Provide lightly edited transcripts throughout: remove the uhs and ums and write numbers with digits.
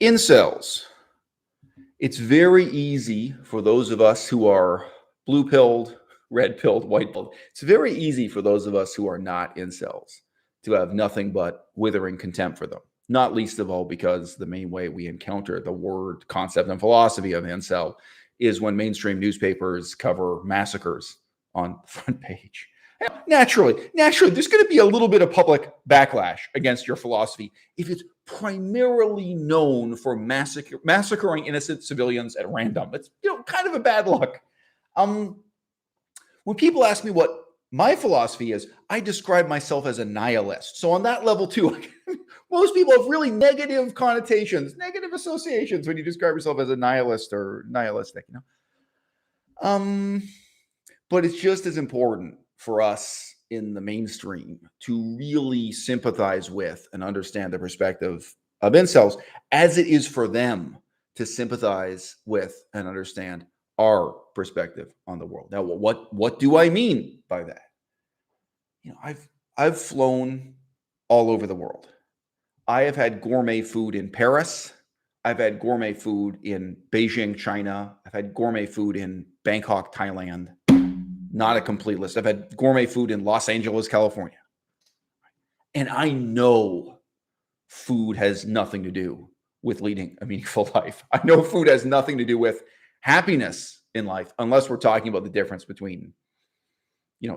Incels. It's very easy for those of us who are blue-pilled, red-pilled, white-pilled. It's very easy for those of us who are not incels to have nothing but withering contempt for them. Not least of all because the main way we encounter the word, concept, and philosophy of incel is when mainstream newspapers cover massacres on the front page. Naturally, there's going to be a little bit of public backlash against your philosophy if it's primarily known for massacring innocent civilians at random. It's kind of a bad luck. When people ask me what my philosophy is, I describe myself as a nihilist. So on that level too, most people have really negative connotations, negative associations when you describe yourself as a nihilist or nihilistic. But it's just as important for us in the mainstream to really sympathize with and understand the perspective of incels as it is for them to sympathize with and understand our perspective on the world. Now, what do I mean by that? I've flown all over the world. I have had gourmet food in Paris. I've had gourmet food in Beijing, China. I've had gourmet food in Bangkok, Thailand. Not a complete list. I've had gourmet food in Los Angeles, California. And I know food has nothing to do with leading a meaningful life. I know food has nothing to do with happiness in life, unless we're talking about the difference between,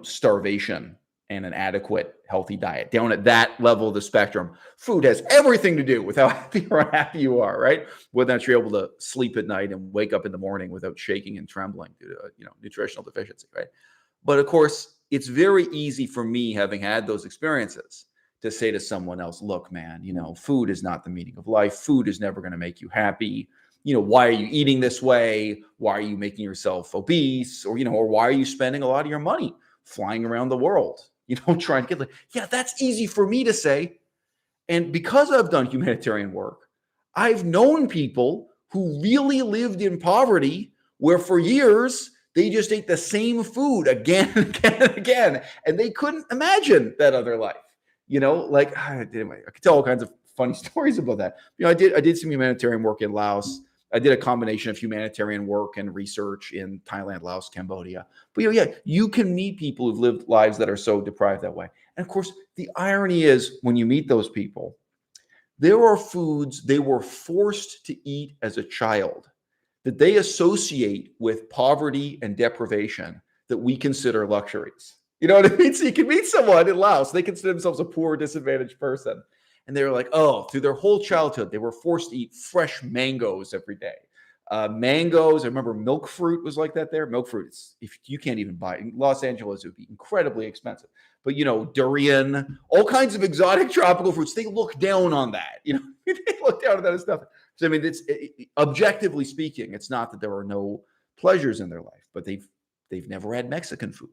starvation and an adequate, healthy diet. Down at that level of the spectrum, food has everything to do with how happy or unhappy you are, right? Whether or not you're able to sleep at night and wake up in the morning without shaking and trembling due to, nutritional deficiency, right? But of course, it's very easy for me, having had those experiences, to say to someone else, look, man, food is not the meaning of life. Food is never going to make you happy. Why are you eating this way? Why are you making yourself obese? Or why are you spending a lot of your money flying around the world, trying to get, that's easy for me to say. And because I've done humanitarian work, I've known people who really lived in poverty where for years they just ate the same food again and again and again, and they couldn't imagine that other life. Anyway, I could tell all kinds of funny stories about that. I did some humanitarian work in Laos. I did a combination of humanitarian work and research in Thailand, Laos, Cambodia. But you can meet people who've lived lives that are so deprived that way. And of course, the irony is when you meet those people, there are foods they were forced to eat as a child that they associate with poverty and deprivation that we consider luxuries. You know what I mean? So you can meet someone in Laos, they consider themselves a poor, disadvantaged person. And they were like, through their whole childhood, they were forced to eat fresh mangoes every day. Mangoes, I remember milk fruit was like that there. Milk fruit, if you can't even buy it. In Los Angeles, it would be incredibly expensive. But, durian, all kinds of exotic tropical fruits, they look down on that. They look down on that stuff. So, I mean, objectively speaking, it's not that there are no pleasures in their life, but they've never had Mexican food.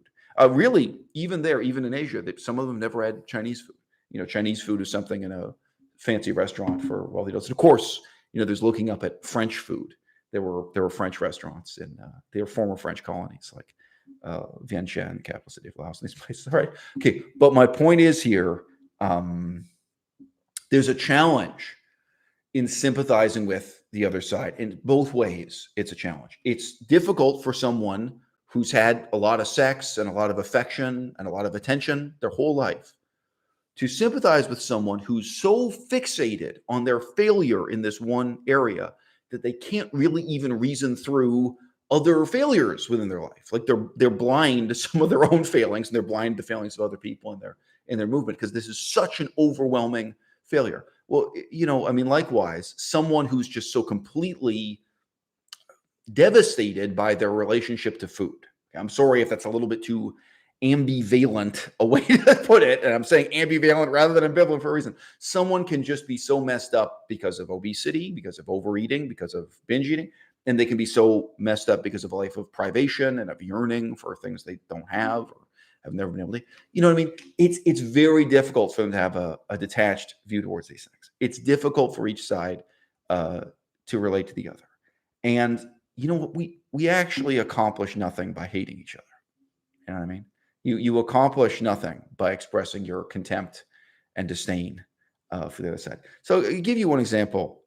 Really, even in Asia, some of them never had Chinese food. Chinese food is something in a fancy restaurant for wealthy adults. And of course, there's looking up at French food. There were French restaurants in their former French colonies like Vientiane, capital city of Laos, and these places. All right. Okay. But my point is here, there's a challenge in sympathizing with the other side. In both ways, it's a challenge. It's difficult for someone who's had a lot of sex and a lot of affection and a lot of attention their whole life to sympathize with someone who's so fixated on their failure in this one area that they can't really even reason through other failures within their life. Like they're blind to some of their own failings, and they're blind to the failings of other people in their movement, because this is such an overwhelming failure. Well, likewise, someone who's just so completely devastated by their relationship to food. I'm sorry if that's a little bit too ambivalent a way to put it, and I'm saying ambivalent rather than ambivalent for a reason. Someone can just be so messed up because of obesity, because of overeating, because of binge eating, and they can be so messed up because of a life of privation and of yearning for things they don't have or have never been able to. You know what I mean? It's very difficult for them to have a detached view towards these things. It's difficult for each side to relate to the other. And you know what? We actually accomplish nothing by hating each other. You know what I mean? You accomplish nothing by expressing your contempt and disdain for the other side. So I'll give you one example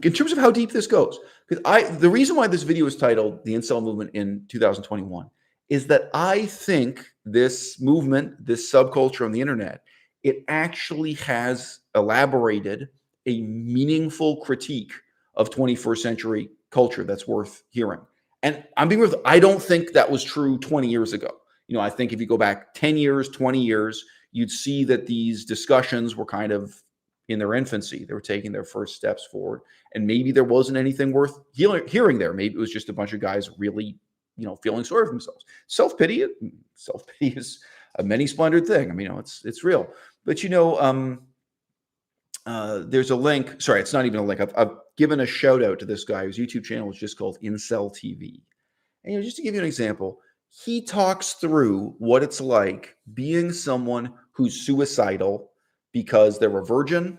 in terms of how deep this goes. Because the reason why this video is titled "The Incel Movement in 2021" is that I think this movement, this subculture on the internet, it actually has elaborated a meaningful critique of 21st century culture that's worth hearing. And I'm being real, I don't think that was true 20 years ago. I think if you go back 10 years, 20 years, you'd see that these discussions were kind of in their infancy. They were taking their first steps forward. And maybe there wasn't anything worth hearing there. Maybe it was just a bunch of guys really, feeling sorry for themselves. Self-pity is a many splendored thing. I mean, it's real. But there's a link. Sorry, it's not even a link. I've given a shout out to this guy whose YouTube channel is just called Incel TV. And just to give you an example, he talks through what it's like being someone who's suicidal because they're a virgin,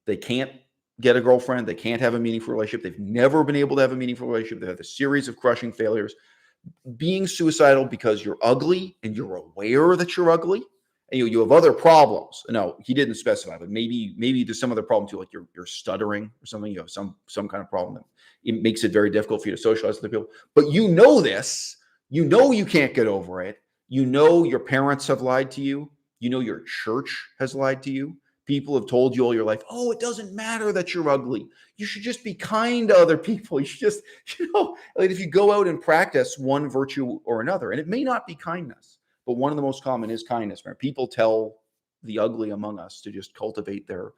they can't get a girlfriend, they can't have a meaningful relationship, they've never been able to have a meaningful relationship, they have a series of crushing failures. Being suicidal because you're ugly and you're aware that you're ugly, and you have other problems. No, he didn't specify, but maybe there's some other problem too, like you're stuttering or something. You have some kind of problem that it makes it very difficult for you to socialize with other people. But this, you can't get over it. Your parents have lied to you. Your church has lied to you. People have told you all your life, oh, it doesn't matter that you're ugly. You should just be kind to other people. You should just, like if you go out and practice one virtue or another, and it may not be kindness, but one of the most common is kindness. Right? People tell the ugly among us to just cultivate their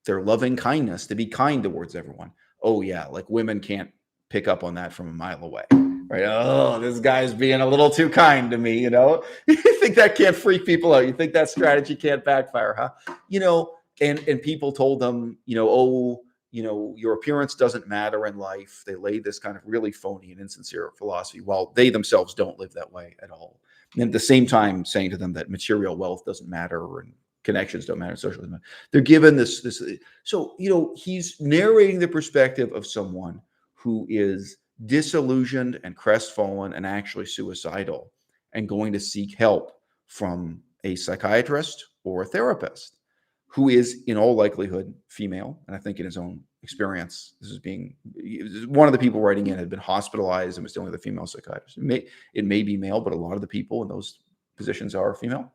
loving kindness, to be kind towards everyone. Oh yeah, like women can't pick up on that from a mile away. Right? Oh, this guy's being a little too kind to me, You think that can't freak people out? You think that strategy can't backfire, huh? And people told them, your appearance doesn't matter in life. They lay this kind of really phony and insincere philosophy while they themselves don't live that way at all. And at the same time saying to them that material wealth doesn't matter and connections don't matter, social doesn't matter. They're given this. So, he's narrating the perspective of someone who is disillusioned and crestfallen and actually suicidal and going to seek help from a psychiatrist or a therapist who is in all likelihood female. And I think in his own experience, one of the people writing in had been hospitalized and was dealing with a female psychiatrist. It may be male, but a lot of the people in those positions are female.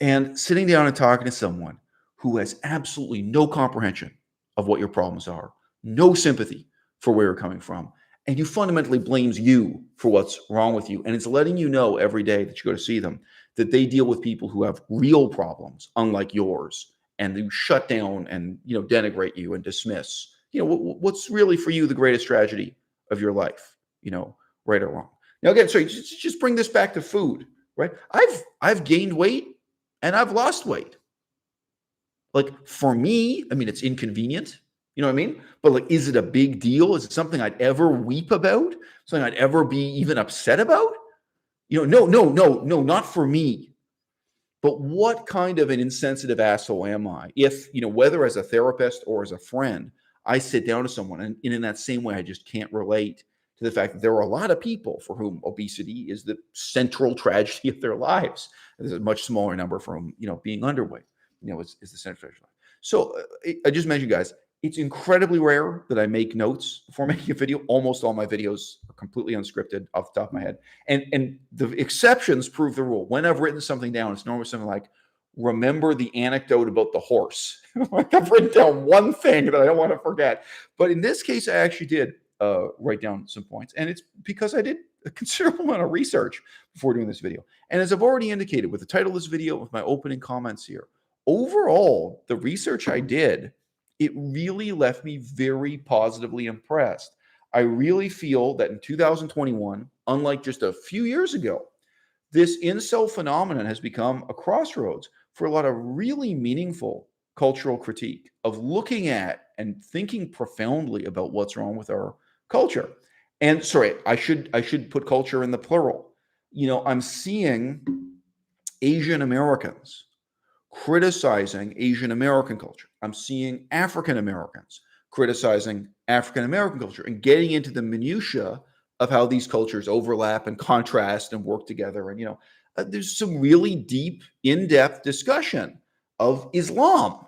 And sitting down and talking to someone who has absolutely no comprehension of what your problems are, no sympathy for where you're coming from, and you fundamentally blames you for what's wrong with you. And it's letting you know every day that you go to see them that they deal with people who have real problems, unlike yours, and they shut down and denigrate you and dismiss. What's really for you the greatest tragedy of your life, right or wrong. Now again, sorry, just bring this back to food, right? I've gained weight and I've lost weight. Like for me, I mean, it's inconvenient. You know what I mean? But like, is it a big deal? Is it something I'd ever weep about? Something I'd ever be even upset about? No, not for me. But what kind of an insensitive asshole am I if, whether as a therapist or as a friend, I sit down to someone and in that same way, I just can't relate to the fact that there are a lot of people for whom obesity is the central tragedy of their lives. There's a much smaller number for whom, being underweight, is the central tragedy. So I just mentioned, guys, it's incredibly rare that I make notes before making a video. Almost all my videos are completely unscripted off the top of my head. And the exceptions prove the rule. When I've written something down, it's normally something like, remember the anecdote about the horse. Like I've written down one thing that I don't want to forget. But in this case, I actually did write down some points. And it's because I did a considerable amount of research before doing this video. And as I've already indicated with the title of this video, with my opening comments here, overall, the research I did, it really left me very positively impressed. I really feel that in 2021, unlike just a few years ago, this incel phenomenon has become a crossroads for a lot of really meaningful cultural critique of looking at and thinking profoundly about what's wrong with our culture. And sorry, I should put culture in the plural. I'm seeing Asian Americans criticizing Asian American culture. I'm seeing African Americans criticizing African American culture and getting into the minutia of how these cultures overlap and contrast and work together. And, there's some really deep, in-depth discussion of Islam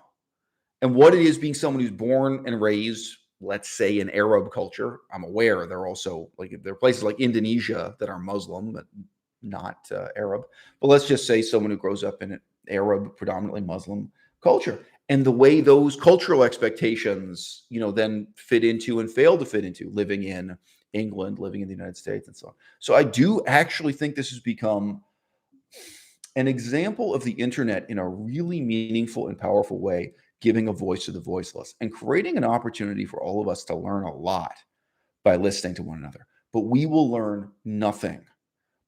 and what it is being someone who's born and raised, let's say in Arab culture, I'm aware there are also like there are places like Indonesia that are Muslim, but not Arab. But let's just say someone who grows up in an Arab, predominantly Muslim culture, and the way those cultural expectations, then fit into and fail to fit into living in England, living in the United States, and so on. So I do actually think this has become an example of the internet in a really meaningful and powerful way, giving a voice to the voiceless and creating an opportunity for all of us to learn a lot by listening to one another. But we will learn nothing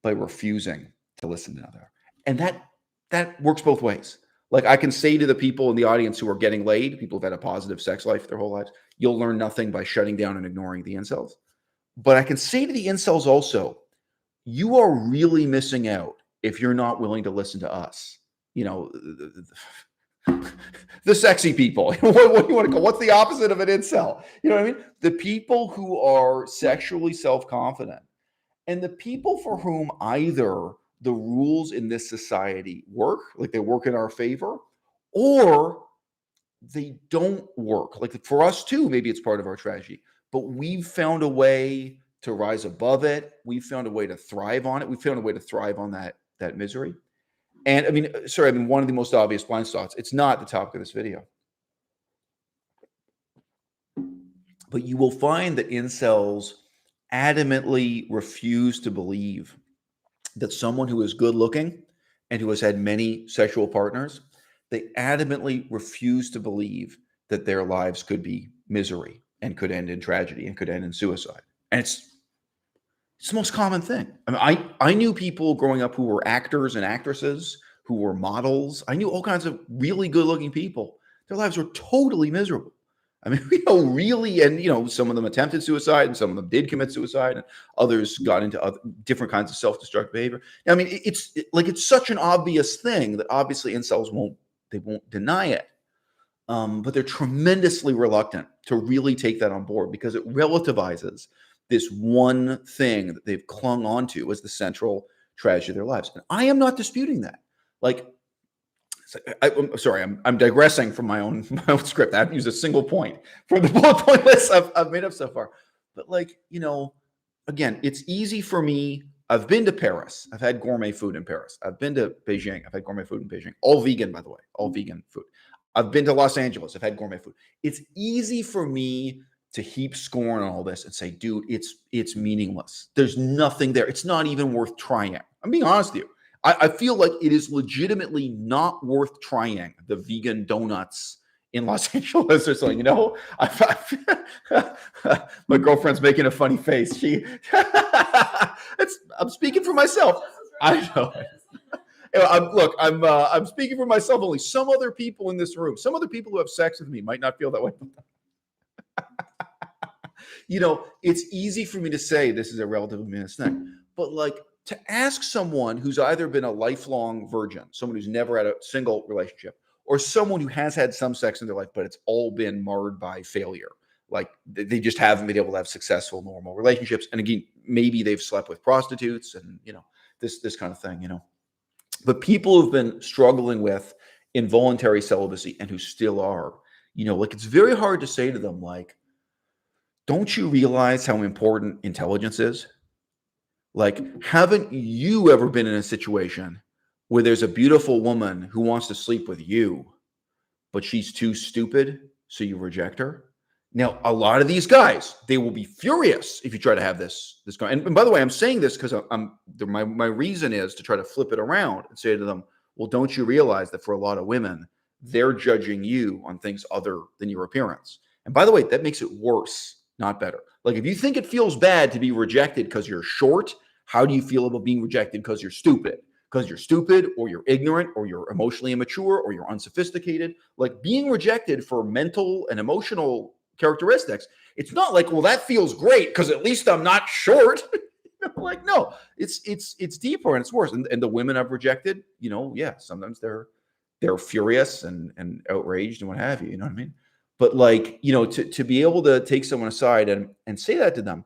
by refusing to listen to another. And that works both ways. Like I can say to the people in the audience who are getting laid, people who've had a positive sex life their whole lives, you'll learn nothing by shutting down and ignoring the incels. But I can say to the incels also, you are really missing out if you're not willing to listen to us. The sexy people. What do you want to call? What's the opposite of an incel? You know what I mean? The people who are sexually self-confident and the people for whom either the rules in this society work, like they work in our favor, or they don't work. Like for us too, maybe it's part of our tragedy, but we've found a way to rise above it. We've found a way to thrive on it. We found a way to thrive on that misery. And one of the most obvious blind spots, it's not the topic of this video, but you will find that incels adamantly refuse to believe that someone who is good looking and who has had many sexual partners, they adamantly refuse to believe that their lives could be misery and could end in tragedy and could end in suicide. And it's the most common thing. I knew people growing up who were actors and actresses, who were models. I knew all kinds of really good looking people. Their lives were totally miserable. Really, and some of them attempted suicide, and some of them did commit suicide, and others got into different kinds of self-destructive behavior. It's such an obvious thing that obviously incels won't deny it, but they're tremendously reluctant to really take that on board because it relativizes this one thing that they've clung onto as the central tragedy of their lives. And I am not disputing that. I'm sorry, I'm digressing from my own script. I haven't used a single point from the bullet point list I've made up so far. But again, it's easy for me. I've been to Paris. I've had gourmet food in Paris. I've been to Beijing. I've had gourmet food in Beijing. All vegan, by the way. All vegan food. I've been to Los Angeles. I've had gourmet food. It's easy for me to heap scorn on all this and say, dude, it's meaningless. There's nothing there. It's not even worth trying. I'm being honest with you. I feel like it is legitimately not worth trying the vegan donuts in Los Angeles or something. My girlfriend's making a funny face. I'm speaking for myself. I know. I'm speaking for myself only. Some other people in this room, some other people who have sex with me might not feel that way. It's easy for me to say this is a relatively meaningless thing, but to ask someone who's either been a lifelong virgin, someone who's never had a single relationship, or someone who has had some sex in their life, but it's all been marred by failure. Like they just haven't been able to have successful, normal relationships. And again, maybe they've slept with prostitutes and, this kind of thing, But people who've been struggling with involuntary celibacy and who still are, it's very hard to say to them, don't you realize how important intelligence is? Haven't you ever been in a situation where there's a beautiful woman who wants to sleep with you, but she's too stupid, so you reject her? Now, a lot of these guys, they will be furious if you try to have this guy. And by the way, I'm saying this because my reason is to try to flip it around and say to them, well, don't you realize that for a lot of women, they're judging you on things other than your appearance? And by the way, that makes it worse, not better. If you think it feels bad to be rejected because you're short, how do you feel about being rejected because you're stupid? Because you're stupid or you're ignorant or you're emotionally immature or you're unsophisticated. Being rejected for mental and emotional characteristics, it's not well, that feels great because at least I'm not short. No, it's deeper and it's worse. And the women I've rejected, sometimes they're furious and outraged and what have you. You know what I mean? But to be able to take someone aside and say that to them,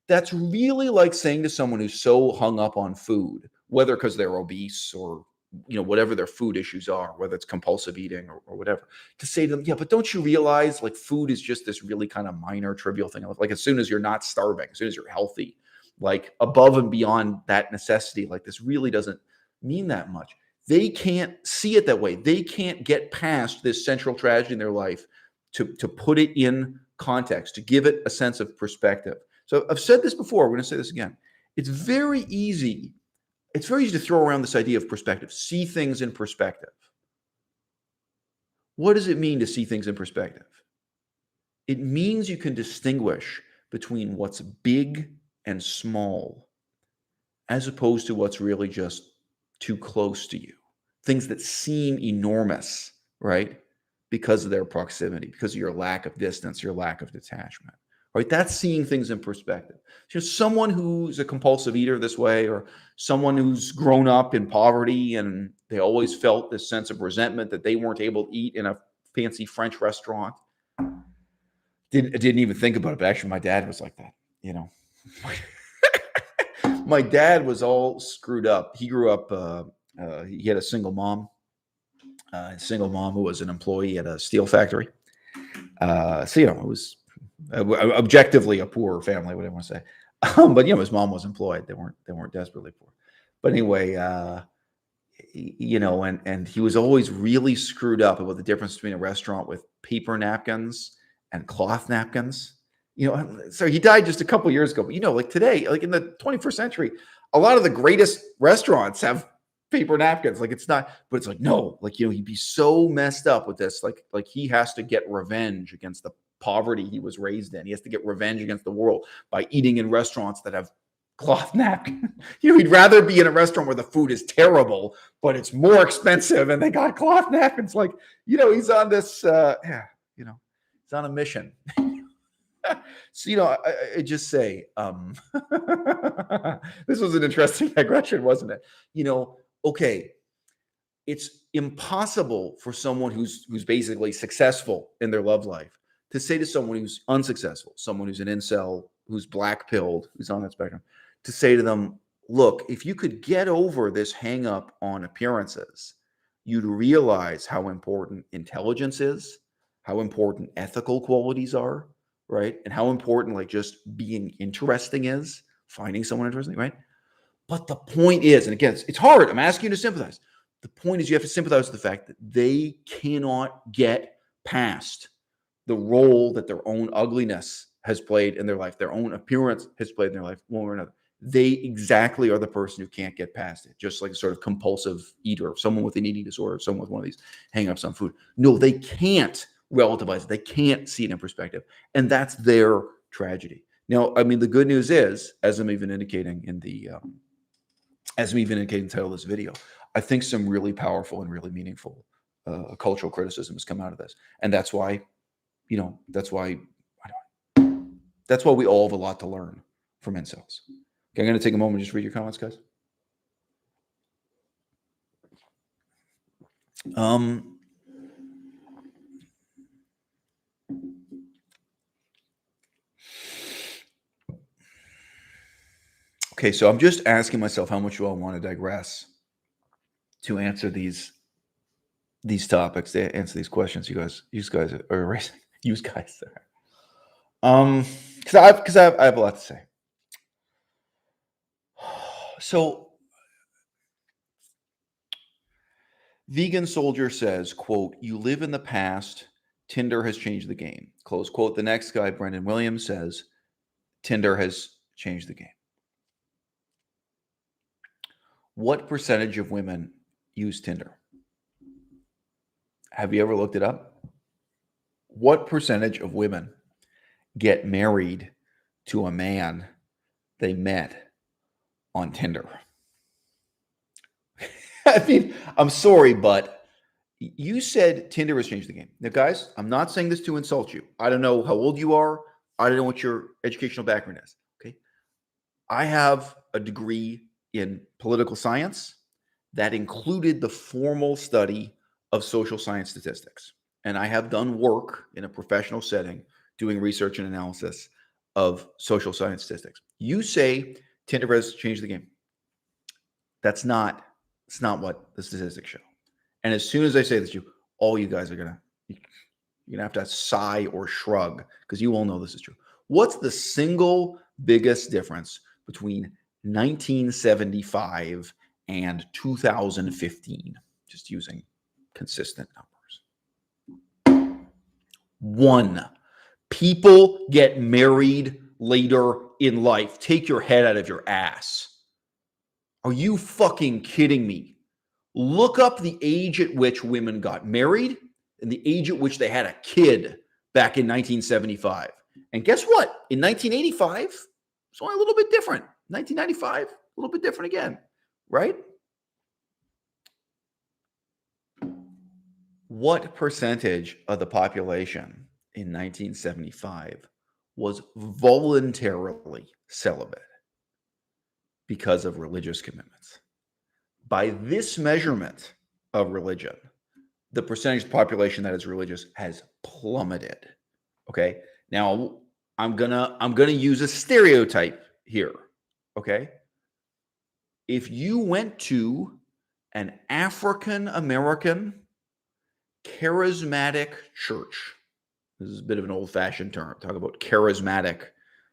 that's really like saying to someone who's so hung up on food, whether because they're obese or whatever their food issues are, whether it's compulsive eating or whatever, to say to them, yeah, but don't you realize like food is just this really kind of minor, trivial thing. Like as soon as you're not starving, as soon as you're healthy, like above and beyond that necessity, like this really doesn't mean that much. They can't see it that way. They can't get past this central tragedy in their life to put it in context, to give it a sense of perspective. So I've said this before. We're going to say this again. It's very easy to throw around this idea of perspective, see things in perspective. What does it mean to see things in perspective? It means you can distinguish between what's big and small, as opposed to what's really just too close to you. Things that seem enormous, right? Because of their proximity, because of your lack of distance, your lack of detachment. Right? That's seeing things in perspective. So someone who's a compulsive eater this way, or someone who's grown up in poverty and they always felt this sense of resentment that they weren't able to eat in a fancy French restaurant. Didn't even think about it, but actually my dad was like that, My dad was all screwed up. He grew up, he had a single mom who was an employee at a steel factory. So, it was objectively a poor family, what I want to say. But his mom was employed. They weren't desperately poor. But anyway, and he was always really screwed up about the difference between a restaurant with paper napkins and cloth napkins. So he died just a couple years ago. But like today, like in the 21st century, a lot of the greatest restaurants have paper napkins. Like it's not, but it's like no, like he'd be so messed up with this. Like he has to get revenge against the poverty he was raised in. He has to get revenge against the world by eating in restaurants that have cloth napkins. He'd rather be in a restaurant where the food is terrible, but it's more expensive and they got cloth napkins. Like, he's on this, he's on a mission. So, I just say, this was an interesting digression, wasn't it? Okay, it's impossible for someone who's basically successful in their love life to say to someone who's unsuccessful, someone who's an incel, who's black-pilled, who's on that spectrum, to say to them, look, if you could get over this hang-up on appearances, you'd realize how important intelligence is, how important ethical qualities are, right? And how important like just being interesting is, finding someone interesting, right? But the point is, and again, it's hard. I'm asking you to sympathize. The point is you have to sympathize with the fact that they cannot get past the role that their own ugliness has played in their life, their own appearance has played in their life, one way or another. They exactly are the person who can't get past it, just like a sort of compulsive eater, someone with an eating disorder, someone with one of these hang-ups on food. No, they can't relativize it. They can't see it in perspective. And that's their tragedy. Now, I mean, the good news is, as I'm even indicating in the title of this video, I think some really powerful and really meaningful cultural criticism has come out of this. And that's why, that's why we all have a lot to learn from incels. Okay, I'm going to take a moment and just read your comments, guys. Okay, so I'm just asking myself how much you all want to digress to answer these topics, to answer these questions. You guys are erasing. Use guys there. Because I have a lot to say. So, Vegan Soldier says, quote, "You live in the past. Tinder has changed the game." Close quote. The next guy, Brendan Williams, says, "Tinder has changed the game." What percentage of women use Tinder? Have you ever looked it up? What percentage of women get married to a man they met on Tinder? I mean, I'm sorry, but you said Tinder has changed the game. Now, guys, I'm not saying this to insult you. I don't know how old you are. I don't know what your educational background is. Okay. I have a degree in political science that included the formal study of social science statistics. And I have done work in a professional setting doing research and analysis of social science statistics. You say Tinder has changed the game. That's not It's not what the statistics show. And as soon as I say this to you, all you guys are you're gonna have to sigh or shrug because you all know this is true. What's the single biggest difference between 1975 and 2015? Just using consistent numbers. One, people get married later in life. Take your head out of your ass. Are you fucking kidding me? Look up the age at which women got married and the age at which they had a kid back in 1975. And guess what? In 1985, it's only a little bit different. 1995, a little bit different again, right? What percentage of the population in 1975 was voluntarily celibate because of religious commitments? By this measurement of religion, the percentage of the population that is religious has plummeted. Okay. Now I'm gonna use a stereotype here. Okay. If you went to an African American charismatic church, this is a bit of an old-fashioned term. Talk about charismatic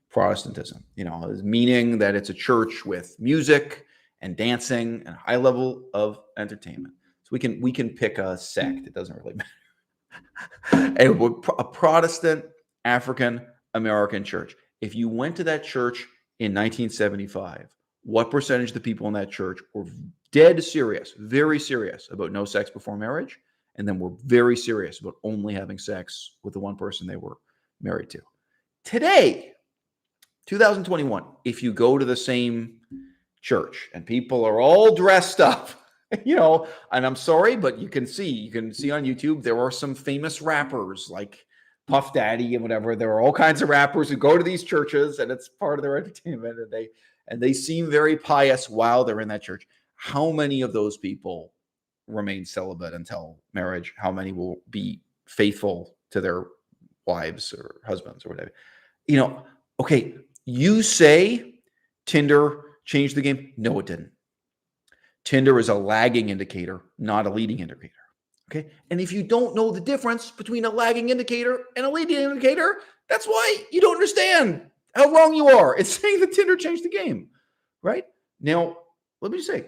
Protestantism. Meaning that it's a church with music and dancing and a high level of entertainment. So we can pick a sect. It doesn't really matter. A Protestant African American church. If you went to that church in 1975, what percentage of the people in that church were dead serious, very serious about no sex before marriage, and then were very serious about only having sex with the one person they were married to? Today, 2021, if you go to the same church and people are all dressed up, and I'm sorry, but you can see on YouTube, there are some famous rappers like Puff Daddy and whatever. There are all kinds of rappers who go to these churches and it's part of their entertainment, and they seem very pious while they're in that church. How many of those people remain celibate until marriage? How many will be faithful to their wives or husbands or whatever? Okay, you say Tinder changed the game. No, it didn't. Tinder is a lagging indicator, not a leading indicator. Okay. And if you don't know the difference between a lagging indicator and a leading indicator, that's why you don't understand how wrong you are. It's saying that Tinder changed the game, right? Now, let me just say,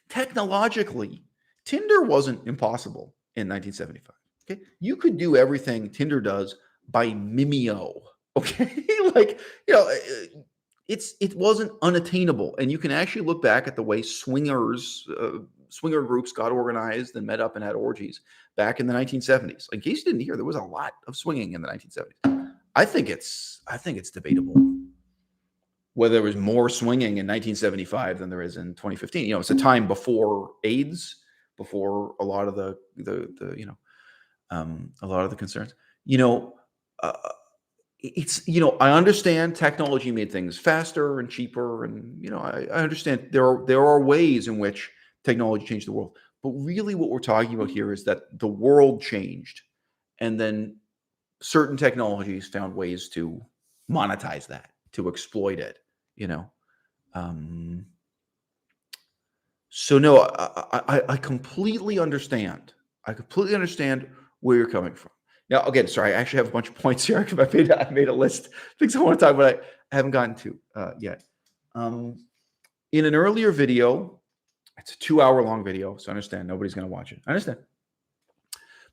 technologically, Tinder wasn't impossible in 1975. Okay. You could do everything Tinder does by Mimeo. Okay. It wasn't unattainable. And you can actually look back at the way swinger groups got organized and met up and had orgies back in the 1970s. In case you didn't hear, there was a lot of swinging in the 1970s. I think it's debatable whether there was more swinging in 1975 than there is in 2015. It's a time before AIDS, before a lot of the concerns. I understand technology made things faster and cheaper, and I understand there are ways in which technology changed the world. But really what we're talking about here is that the world changed, and then certain technologies found ways to monetize that, to exploit it, So no, I completely understand. I completely understand where you're coming from. Now, again, sorry, I actually have a bunch of points here. I made a list of things I want to talk about. I haven't gotten to yet. In an earlier video, it's a 2-hour-long video, so I understand nobody's going to watch it. I understand.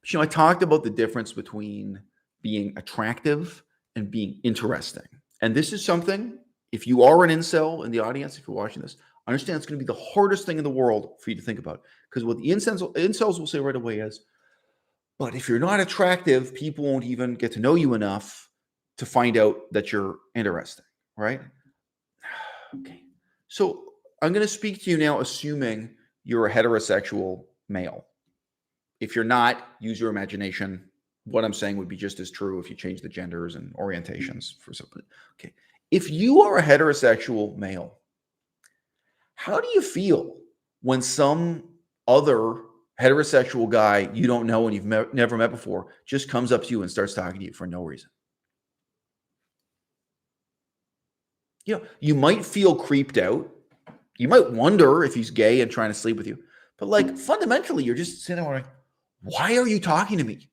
But, I talked about the difference between being attractive and being interesting. And this is something, if you are an incel in the audience, if you're watching this, understand it's going to be the hardest thing in the world for you to think about. Because what the incels will say right away is, but if you're not attractive, people won't even get to know you enough to find out that you're interesting, right? Okay. So I'm going to speak to you now, assuming you're a heterosexual male. If you're not, use your imagination. What I'm saying would be just as true if you change the genders and orientations for something. Okay. If you are a heterosexual male, how do you feel when some other heterosexual guy you don't know and you've never met before just comes up to you and starts talking to you for no reason? You might feel creeped out. You might wonder if he's gay and trying to sleep with you, but like fundamentally, you're just sitting there wondering, why are you talking to me?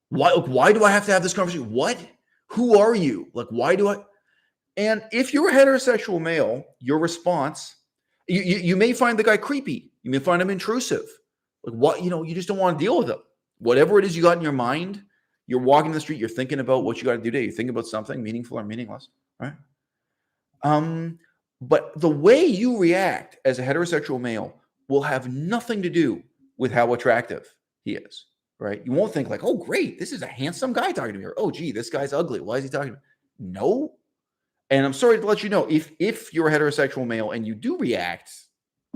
Why do I have to have this conversation? What? Who are you? Like, why do I? And if you're a heterosexual male, your response, you may find the guy creepy. You may find him intrusive. Like what, you just don't want to deal with him. Whatever it is you got in your mind, you're walking the street, you're thinking about what you got to do today. You're thinking about something meaningful or meaningless, right? But the way you react as a heterosexual male will have nothing to do with how attractive he is, right? You won't think like, oh, great, this is a handsome guy talking to me, or oh, gee, this guy's ugly. Why is he talking to me? No. And I'm sorry to let you know, if you're a heterosexual male and you do react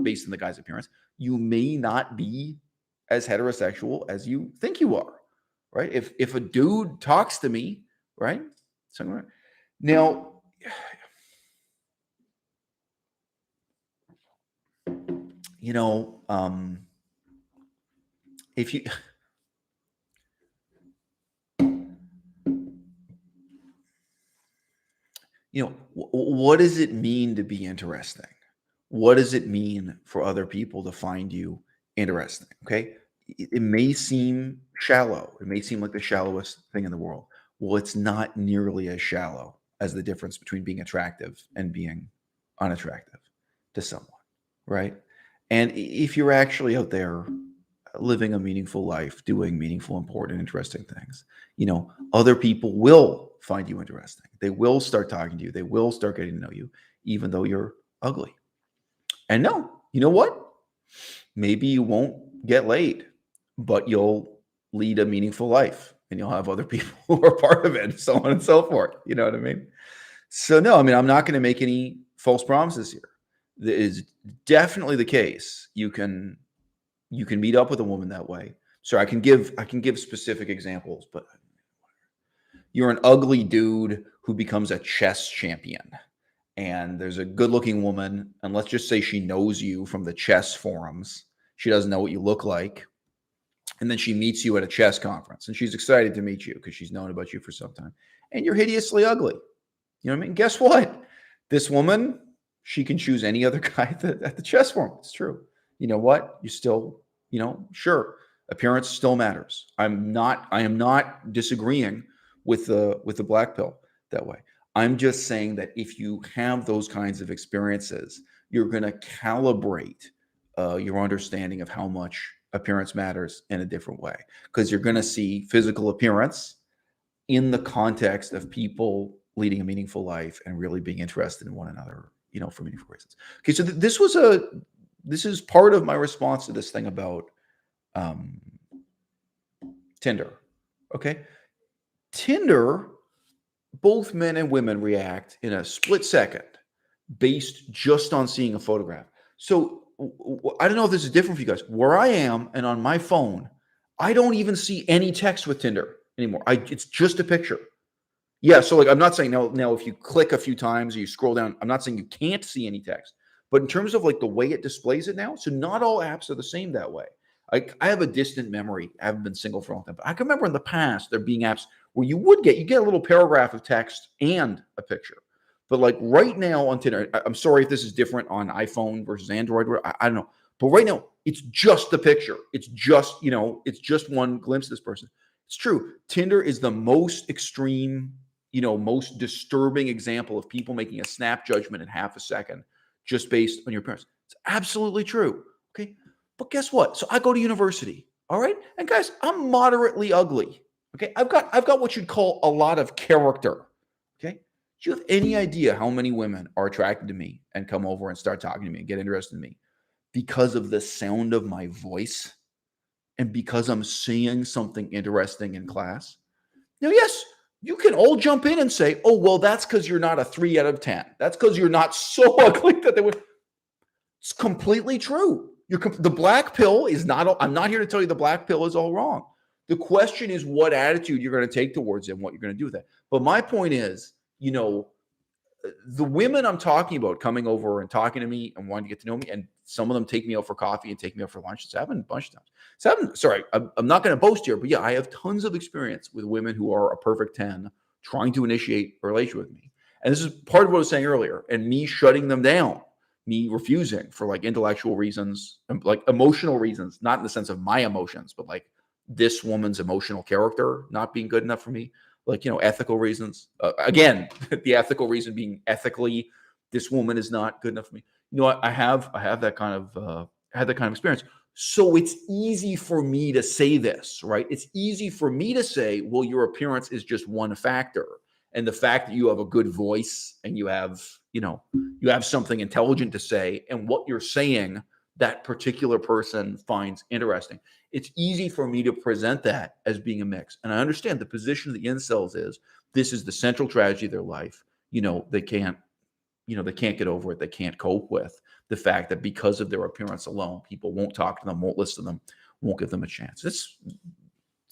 based on the guy's appearance, you may not be as heterosexual as you think you are, right? If a dude talks to me, right? Now, if you what does it mean to be interesting? What does it mean for other people to find you interesting? Okay. It may seem shallow. It may seem like the shallowest thing in the world. Well, it's not nearly as shallow as the difference between being attractive and being unattractive to someone, right? And if you're actually out there living a meaningful life, doing meaningful, important, interesting things, other people will find you interesting. They will start talking to you. They will start getting to know you, even though you're ugly. And no, you know what? Maybe you won't get laid, but you'll lead a meaningful life and you'll have other people who are part of it, so on and so forth. You know what I mean? So no, I'm not going to make any false promises here. That is definitely the case. You can meet up with a woman that way. So I can give specific examples, but you're an ugly dude who becomes a chess champion, and there's a good-looking woman, and let's just say she knows you from the chess forums. She doesn't know what you look like, and then she meets you at a chess conference, and she's excited to meet you because she's known about you for some time, and you're hideously ugly. You know what I mean? Guess what? This woman, she can choose any other guy at the chess forum. It's true. You know what? You still, sure, appearance still matters. I am not disagreeing with the black pill that way. I'm just saying that if you have those kinds of experiences, you're going to calibrate your understanding of how much appearance matters in a different way, because you're going to see physical appearance in the context of people leading a meaningful life and really being interested in one another, for meaningful reasons. Okay, so this is part of my response to this thing about Tinder. Okay, Tinder, both men and women react in a split second based just on seeing a photograph. So I don't know if this is different for you guys. Where I am and on my phone, I don't even see any text with Tinder anymore. It's just a picture. Yeah, so like I'm not saying now if you click a few times or you scroll down, I'm not saying you can't see any text. But in terms of like the way it displays it now, so not all apps are the same that way. I have a distant memory. I haven't been single for a long time, but I can remember in the past there being apps where you get a little paragraph of text and a picture. But like right now on Tinder, I'm sorry if this is different on iPhone versus Android. I don't know. But right now, it's just the picture. It's just, it's just one glimpse of this person. It's true. Tinder is the most extreme, most disturbing example of people making a snap judgment in half a second just based on your appearance. It's absolutely true. Okay. But guess what? So I go to university. All right. And guys, I'm moderately ugly. Okay. I've got what you'd call a lot of character. Okay. Do you have any idea how many women are attracted to me and come over and start talking to me and get interested in me because of the sound of my voice and because I'm saying something interesting in class? Now, yes, you can all jump in and say, oh, well, that's because you're not a 3 out of 10. That's because you're not so ugly that they would. It's completely true. The black pill is not, I'm not here to tell you the black pill is all wrong. The question is what attitude you're going to take towards it and what you're going to do with it. But my point is, the women I'm talking about coming over and talking to me and wanting to get to know me, and some of them take me out for coffee and take me out for lunch. It's happened a bunch of times. Sorry, I'm not going to boast here, but yeah, I have tons of experience with women who are a perfect 10 trying to initiate a relationship with me. And this is part of what I was saying earlier, and me shutting them down me refusing for like intellectual reasons, like emotional reasons, not in the sense of my emotions, but like this woman's emotional character not being good enough for me, like, ethical reasons. Again, the ethical reason being ethically, this woman is not good enough for me. I have that kind of had that kind of experience. So it's easy for me to say this, right? It's easy for me to say, well, your appearance is just one factor. And the fact that you have a good voice and you have something intelligent to say, and what you're saying, that particular person finds interesting. It's easy for me to present that as being a mix. And I understand the position of the incels is this is the central tragedy of their life. They can't get over it. They can't cope with the fact that because of their appearance alone, people won't talk to them, won't listen to them, won't give them a chance. It's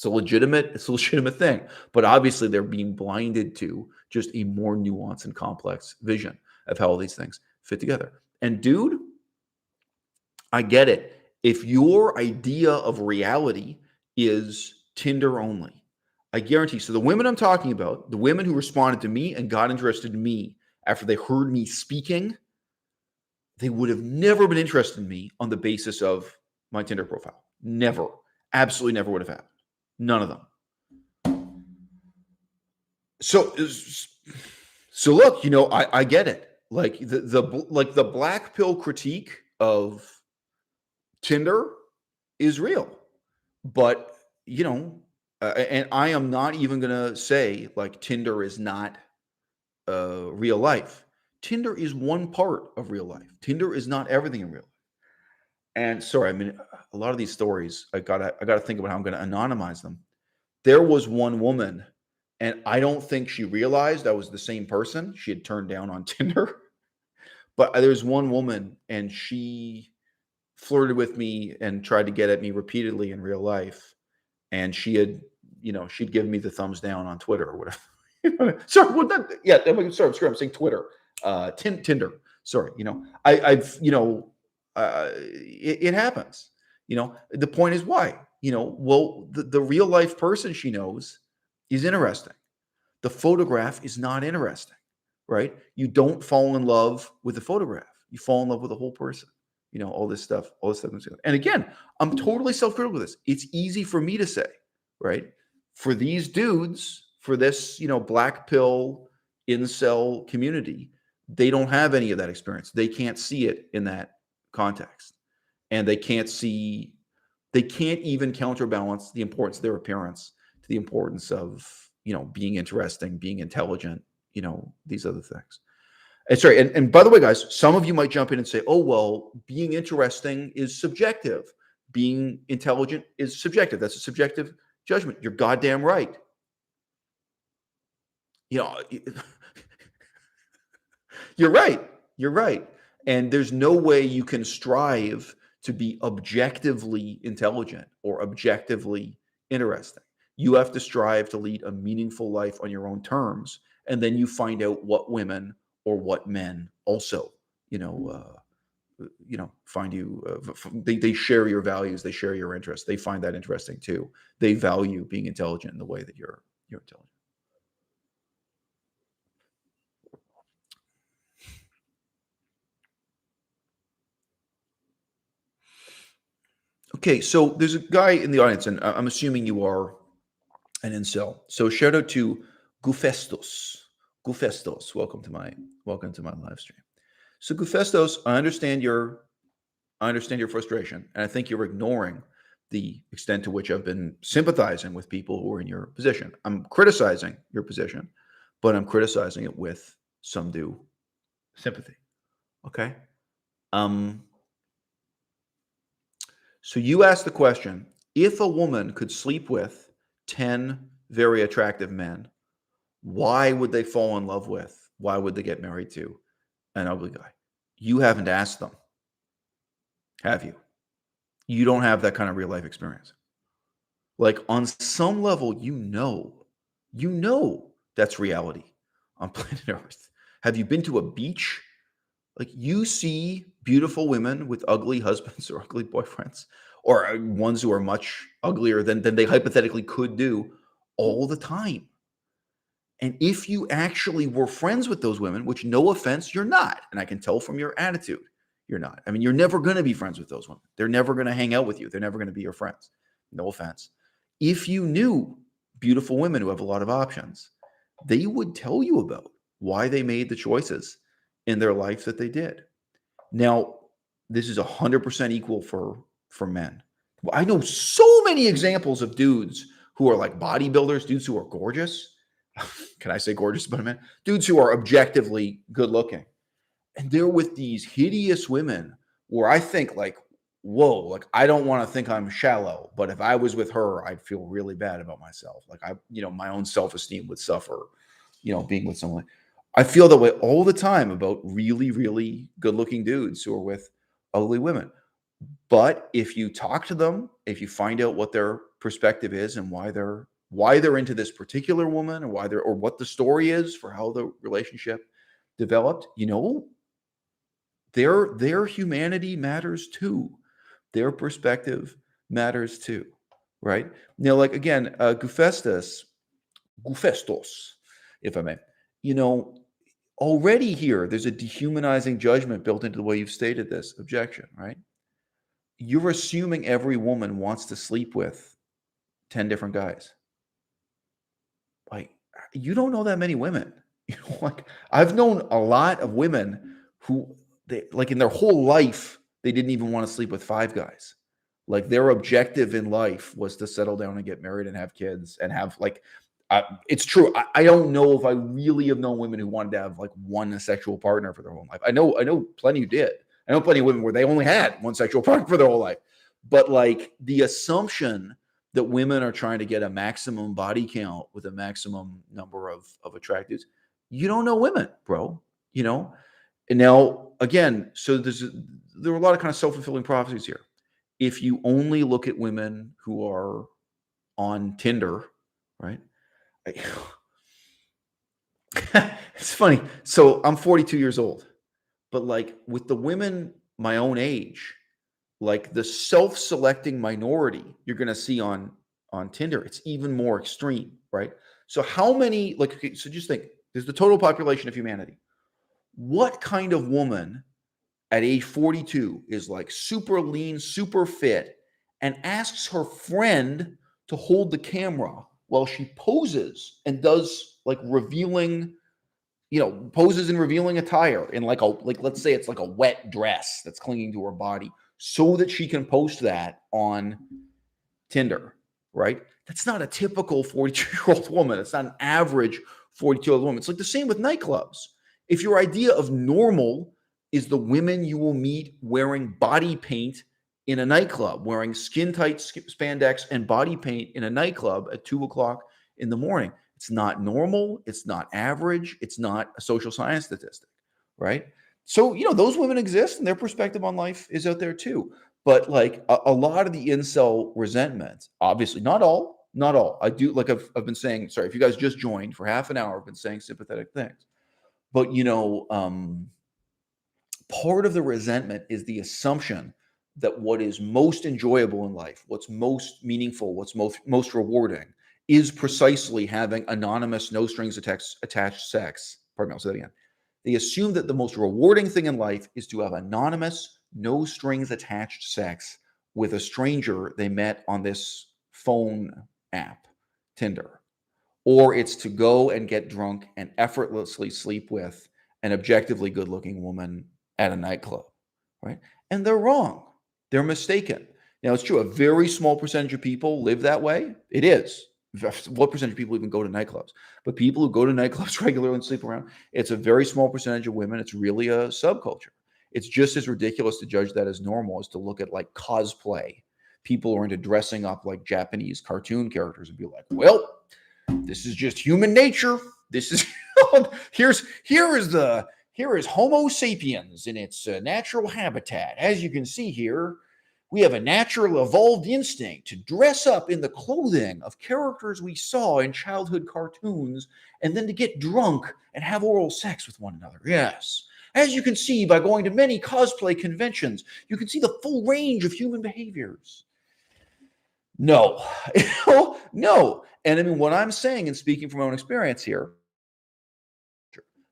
a legitimate thing, but obviously they're being blinded to just a more nuanced and complex vision of how all these things fit together. And dude, I get it. If your idea of reality is Tinder only, I guarantee. So the women I'm talking about, the women who responded to me and got interested in me after they heard me speaking, they would have never been interested in me on the basis of my Tinder profile. Never. Absolutely never would have happened. None of them. So look, I get it. Like the black pill critique of Tinder is real, but and I am not even gonna say like Tinder is not real life. Tinder is one part of real life. Tinder is not everything in real life. And sorry, I mean, a lot of these stories, I gotta think about how I'm gonna anonymize them. There was one woman, and I don't think she realized I was the same person she had turned down on Tinder. But there's one woman, and she flirted with me and tried to get at me repeatedly in real life. And she had, she'd given me the thumbs down on Twitter or whatever. Sorry, what that? Yeah, sorry, I'm saying Twitter, Tinder. Sorry, it happens. The point is why. Well, the real life person she knows is interesting. The photograph is not interesting, right? You don't fall in love with the photograph. You fall in love with the whole person. All this stuff. And again, I'm totally self-critical with this. It's easy for me to say, right? For these dudes, for this, black pill incel community, they don't have any of that experience. They can't see it in that context. And they can't even counterbalance the importance of their appearance to the importance of, being interesting, being intelligent, these other things. And sorry, and by the way, guys, some of you might jump in and say, oh, well, being interesting is subjective. Being intelligent is subjective. That's a subjective judgment. You're goddamn right. You're right. You're right. And there's no way you can strive to be objectively intelligent or objectively interesting. You have to strive to lead a meaningful life on your own terms. And then you find out what women or what men also, find you. They share your values. They share your interests. They find that interesting too. They value being intelligent in the way that you're intelligent. Okay, so there's a guy in the audience, and I'm assuming you are an incel. So shout out to Gufestos. Gufestos, welcome to my live stream. So Gufestos, I understand your frustration, and I think you're ignoring the extent to which I've been sympathizing with people who are in your position. I'm criticizing your position, but I'm criticizing it with some due sympathy. Okay. So you asked the question, if a woman could sleep with 10 very attractive men, why would they fall in love with, why would they get married to an ugly guy? You haven't asked them, have you? You don't have that kind of real life experience. Like on some level, that's reality on planet Earth. Have you been to a beach? Like you see beautiful women with ugly husbands or ugly boyfriends, or ones who are much uglier than they hypothetically could do all the time. And if you actually were friends with those women, which no offense, you're not, and I can tell from your attitude, You're not. I mean, you're never going to be friends with those women. They're never going to hang out with you. They're never going to be your friends. No offense. If you knew beautiful women who have a lot of options, they would tell you about why they made the choices in their life that they did. Now, this is 100% equal for men. I know so many examples of dudes who are like bodybuilders, dudes who are gorgeous. Can I say gorgeous about a man? Dudes who are objectively good looking. And they're with these hideous women where I think like, whoa, like I don't want to think I'm shallow, but if I was with her, I'd feel really bad about myself. Like my own self-esteem would suffer, being with someone. I feel that way all the time about really, really good-looking dudes who are with ugly women. But if you talk to them, if you find out what their perspective is and why they're into this particular woman or what the story is for how the relationship developed, their humanity matters too. Their perspective matters too, right? Now, like again, Gufestos, if I may, already here, there's a dehumanizing judgment built into the way you've stated this objection, right? You're assuming every woman wants to sleep with 10 different guys. Like, you don't know that many women. Like I've known a lot of women who like in their whole life, they didn't even want to sleep with 5 guys. Like their objective in life was to settle down and get married and have kids and have like, it's true. I don't know if I really have known women who wanted to have like one sexual partner for their whole life. I know plenty who did. I know plenty of women where they only had one sexual partner for their whole life. But like the assumption that women are trying to get a maximum body count with a maximum number of attractives, you don't know women, bro. And now again, so there are a lot of kind of self-fulfilling prophecies here. If you only look at women who are on Tinder, right? It's funny. So I'm 42 years old, but like with the women my own age, like the self-selecting minority you're going to see on Tinder, it's even more extreme, right? So how many, like, okay, so just think, there's the total population of humanity. What kind of woman at age 42 is like super lean, super fit, and asks her friend to hold the camera while she poses and does like revealing, poses in revealing attire in like let's say it's like a wet dress that's clinging to her body so that she can post that on Tinder, right? That's not a typical 42-year-old woman. It's not an average 42-year-old woman. It's like the same with nightclubs. If your idea of normal is the women you will meet wearing body paint in a nightclub, wearing skin-tight spandex and body paint in a nightclub at 2:00 in the morning, it's not normal. It's not average. It's not a social science statistic, right? So, those women exist and their perspective on life is out there too. But like a lot of the incel resentment, obviously, not all. I do, like I've been saying, sorry, if you guys just joined for half an hour, I've been saying sympathetic things. But, part of the resentment is the assumption that what is most enjoyable in life, what's most meaningful, what's most rewarding is precisely having anonymous, no strings attached sex. Pardon me, I'll say that again. They assume that the most rewarding thing in life is to have anonymous, no strings attached sex with a stranger they met on this phone app, Tinder. Or it's to go and get drunk and effortlessly sleep with an objectively good-looking woman at a nightclub, right? And they're wrong. They're mistaken. Now, it's true. A very small percentage of people live that way. It is. What percentage of people even go to nightclubs? But people who go to nightclubs regularly and sleep around, it's a very small percentage of women. It's really a subculture. It's just as ridiculous to judge that as normal as to look at like cosplay. People are into dressing up like Japanese cartoon characters and be like, well, this is just human nature. This is here is Homo sapiens in its natural habitat. As you can see here, we have a natural evolved instinct to dress up in the clothing of characters we saw in childhood cartoons and then to get drunk and have oral sex with one another. Yes. As you can see by going to many cosplay conventions, you can see the full range of human behaviors. No, no. And I mean, what I'm saying and speaking from my own experience here,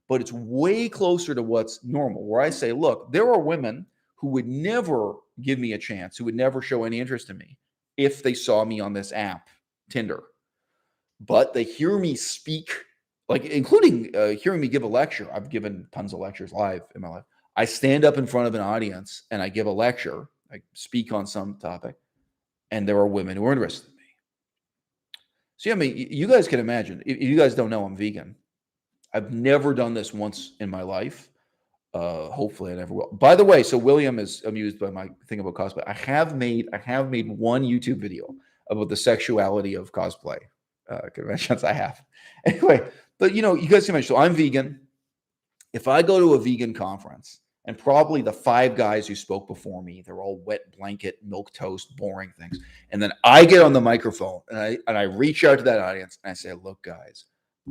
but it's way closer to what's normal, where I say, look, there are women who would never give me a chance, who would never show any interest in me if they saw me on this app, Tinder. But they hear me speak, like including hearing me give a lecture. I've given tons of lectures live in my life. I stand up in front of an audience and I give a lecture. I speak on some topic, and there are women who are interested in me. See, I mean, you guys can imagine. If you guys don't know, I'm vegan. I've never done this once in my life. Hopefully I never will. By the way, so William is amused by my thing about cosplay. I have made one YouTube video about the sexuality of cosplay conventions. I have. Anyway, but you guys can imagine. So I'm vegan. If I go to a vegan conference, and probably the 5 guys who spoke before me, they're all wet blanket, milk toast, boring things. And then I get on the microphone and I reach out to that audience and I say, look, guys,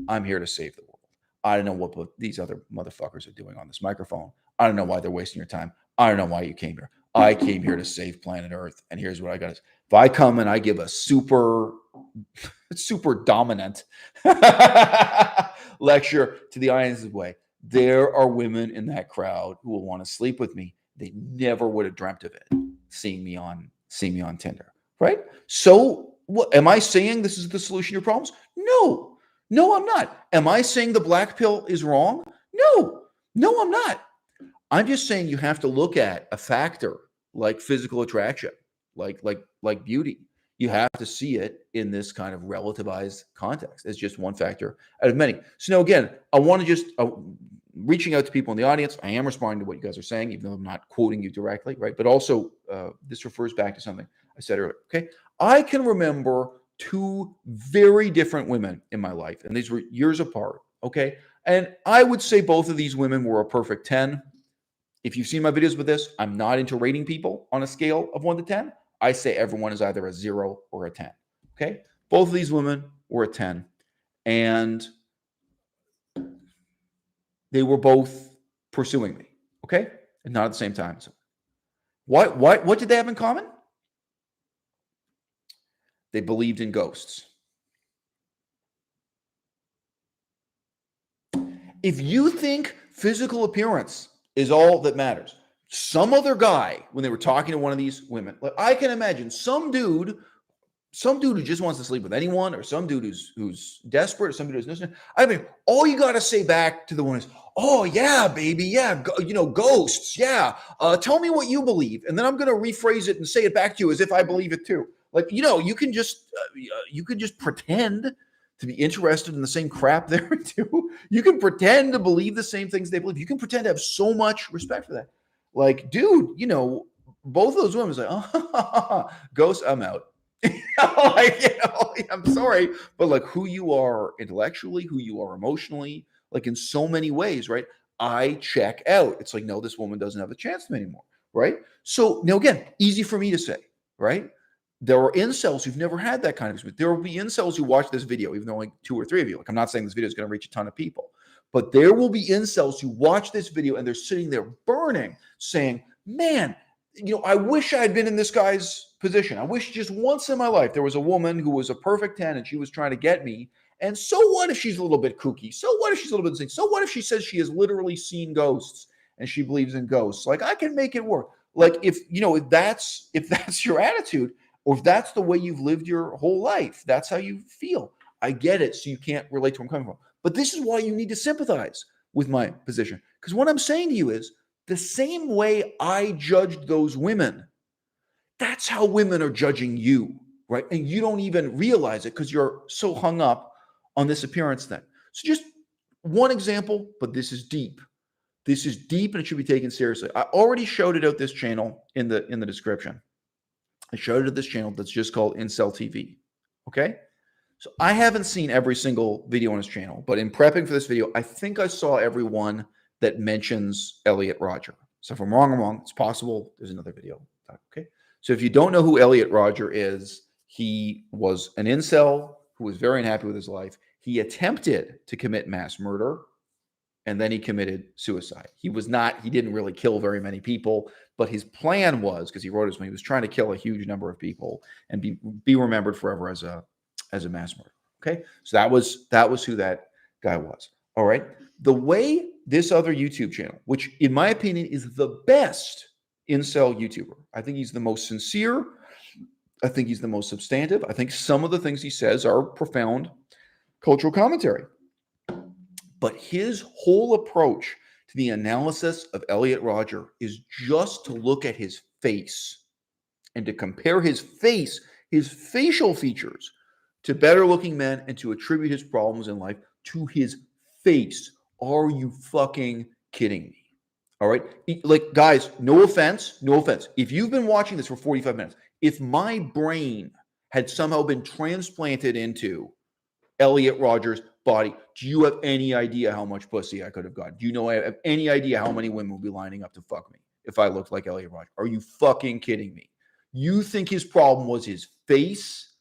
I'm here to save the world. I don't know what these other motherfuckers are doing on this microphone. I don't know why they're wasting your time. I don't know why you came here. I came here to save planet Earth. And here's what I got. If I come and I give a super dominant lecture to the audience's way, there are women in that crowd who will want to sleep with me. They never would have dreamt of it, seeing me on Tinder, right? So what am I saying? This is the solution to your problems? No, I'm not. Am I saying the black pill is wrong? No, I'm not. I'm just saying you have to look at a factor like physical attraction, like beauty. You have to see it in this kind of relativized context as just one factor out of many. So now, again, I want to just reaching out to people in the audience. I am responding to what you guys are saying, even though I'm not quoting you directly, right? But also, this refers back to something I said earlier. Okay, I can remember 2 very different women in my life, and these were years apart. Okay, and I would say both of these women were a perfect 10. If you've seen my videos with this, I'm not into rating people on a scale of 1 to 10. I say everyone is either a 0 or a 10. Okay, both of these women were a 10, and they were both pursuing me. Okay, and not at the same time. So, what did they have in common? They believed in ghosts. If you think physical appearance is all that matters, some other guy, when they were talking to one of these women, like I can imagine some dude who just wants to sleep with anyone, or some dude who's desperate, or some dude who's listening. I mean, all you got to say back to the one is, "Oh yeah, baby, yeah, ghosts, yeah. Tell me what you believe," and then I'm going to rephrase it and say it back to you as if I believe it too. Like you can just pretend to be interested in the same crap they're into. You can pretend to believe the same things they believe. You can pretend to have so much respect for that. Like, dude, both of those women was like, "Oh, ghosts, I'm out." I'm sorry, but like who you are intellectually, who you are emotionally, like in so many ways, right? I check out. It's like, no, this woman doesn't have a chance to me anymore, right? So now again, easy for me to say, right? There are incels who've never had that kind of experience. There will be incels who watch this video, even though only 2 or 3 of you. Like, I'm not saying this video is going to reach a ton of people, but there will be incels who watch this video and they're sitting there burning, saying, man, I wish I had been in this guy's position. I wish just once in my life there was a woman who was a perfect 10 and she was trying to get me. And so what if she's a little bit kooky? So what if she's a little bit insane? So what if she says she has literally seen ghosts and she believes in ghosts? Like, I can make it work. Like, if that's your attitude, or if that's the way you've lived your whole life, that's how you feel. I get it. So you can't relate to where I'm coming from. But this is why you need to sympathize with my position. Because what I'm saying to you is, the same way I judged those women, that's how women are judging you, right? And you don't even realize it because you're so hung up on this appearance thing. So just one example, but this is deep. This is deep and it should be taken seriously. I already showed out this channel in the description. I showed it at this channel that's just called Incel TV. Okay? So I haven't seen every single video on his channel, but in prepping for this video, I think I saw every one that mentions Elliot Rodger. So if I'm wrong, I'm wrong. It's possible there's another video. Okay. So if you don't know who Elliot Rodger is, he was an incel who was very unhappy with his life. He attempted to commit mass murder, and then he committed suicide. He didn't really kill very many people, but his plan was, because he wrote his, when he was trying to kill a huge number of people and be remembered forever as a mass murderer. Okay. So that was who that guy was. All right. The way this other YouTube channel, which in my opinion is the best incel YouTuber. I think he's the most sincere. I think he's the most substantive. I think some of the things he says are profound cultural commentary. But his whole approach to the analysis of Elliot Rodger is just to look at his face and to compare his face, his facial features, to better looking men and to attribute his problems in life to his face. Are you fucking kidding me? All right. Like, guys, no offense. If you've been watching this for 45 minutes, if my brain had somehow been transplanted into Elliot Rodger's body, do you have any idea how much pussy I could have got? Do you know I have any idea how many women would be lining up to fuck me if I looked like Elliot Rodger? Are you fucking kidding me? You think his problem was his face?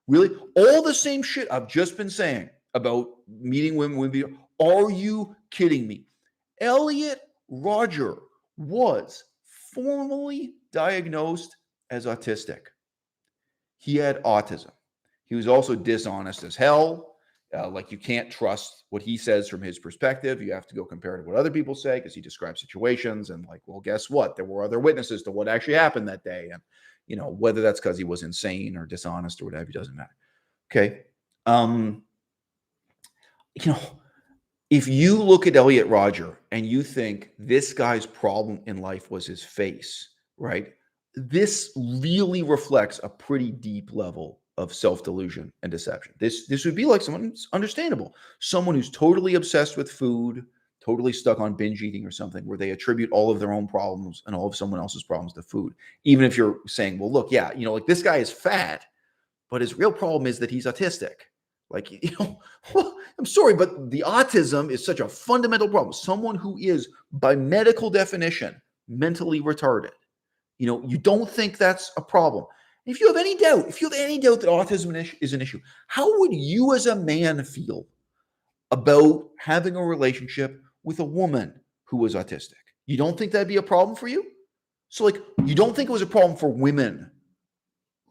Really? All the same shit I've just been saying about meeting women. Are you kidding me? Elliot Rodger was formally diagnosed as autistic. He had autism. He was also dishonest as hell. Like, you can't trust what he says from his perspective. You have to go compare to what other people say because he describes situations and, like, well, guess what? There were other witnesses to what actually happened that day. And, you know, whether that's because he was insane or dishonest or whatever, it doesn't matter. Okay. You know, if you look at Elliot Rodger and you think this guy's problem in life was his face, right? This really reflects a pretty deep level of self-delusion and deception. This would be like someone who's understandable, someone who's totally obsessed with food, totally stuck on binge eating or something, where they attribute all of their own problems and all of someone else's problems to food. Even if you're saying, well, look, yeah, you know, like, this guy is fat, but his real problem is that he's autistic. Like, you know, well, I'm sorry, but the autism is such a fundamental problem. Someone who is, by medical definition, mentally retarded. You know, you don't think that's a problem. If you have any doubt, that autism is an issue, how would you as a man feel about having a relationship with a woman who was autistic? You don't think that'd be a problem for you? So, like, you don't think it was a problem for women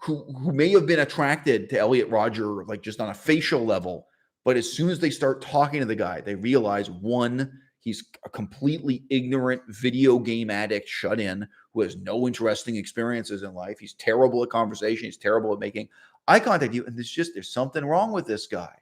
who may have been attracted to Elliot Rodger, like, just on a facial level, but as soon as they start talking to the guy, they realize, one, he's a completely ignorant video game addict shut in who has no interesting experiences in life. He's terrible at conversation. He's terrible at making eye contact. And there's something wrong with this guy.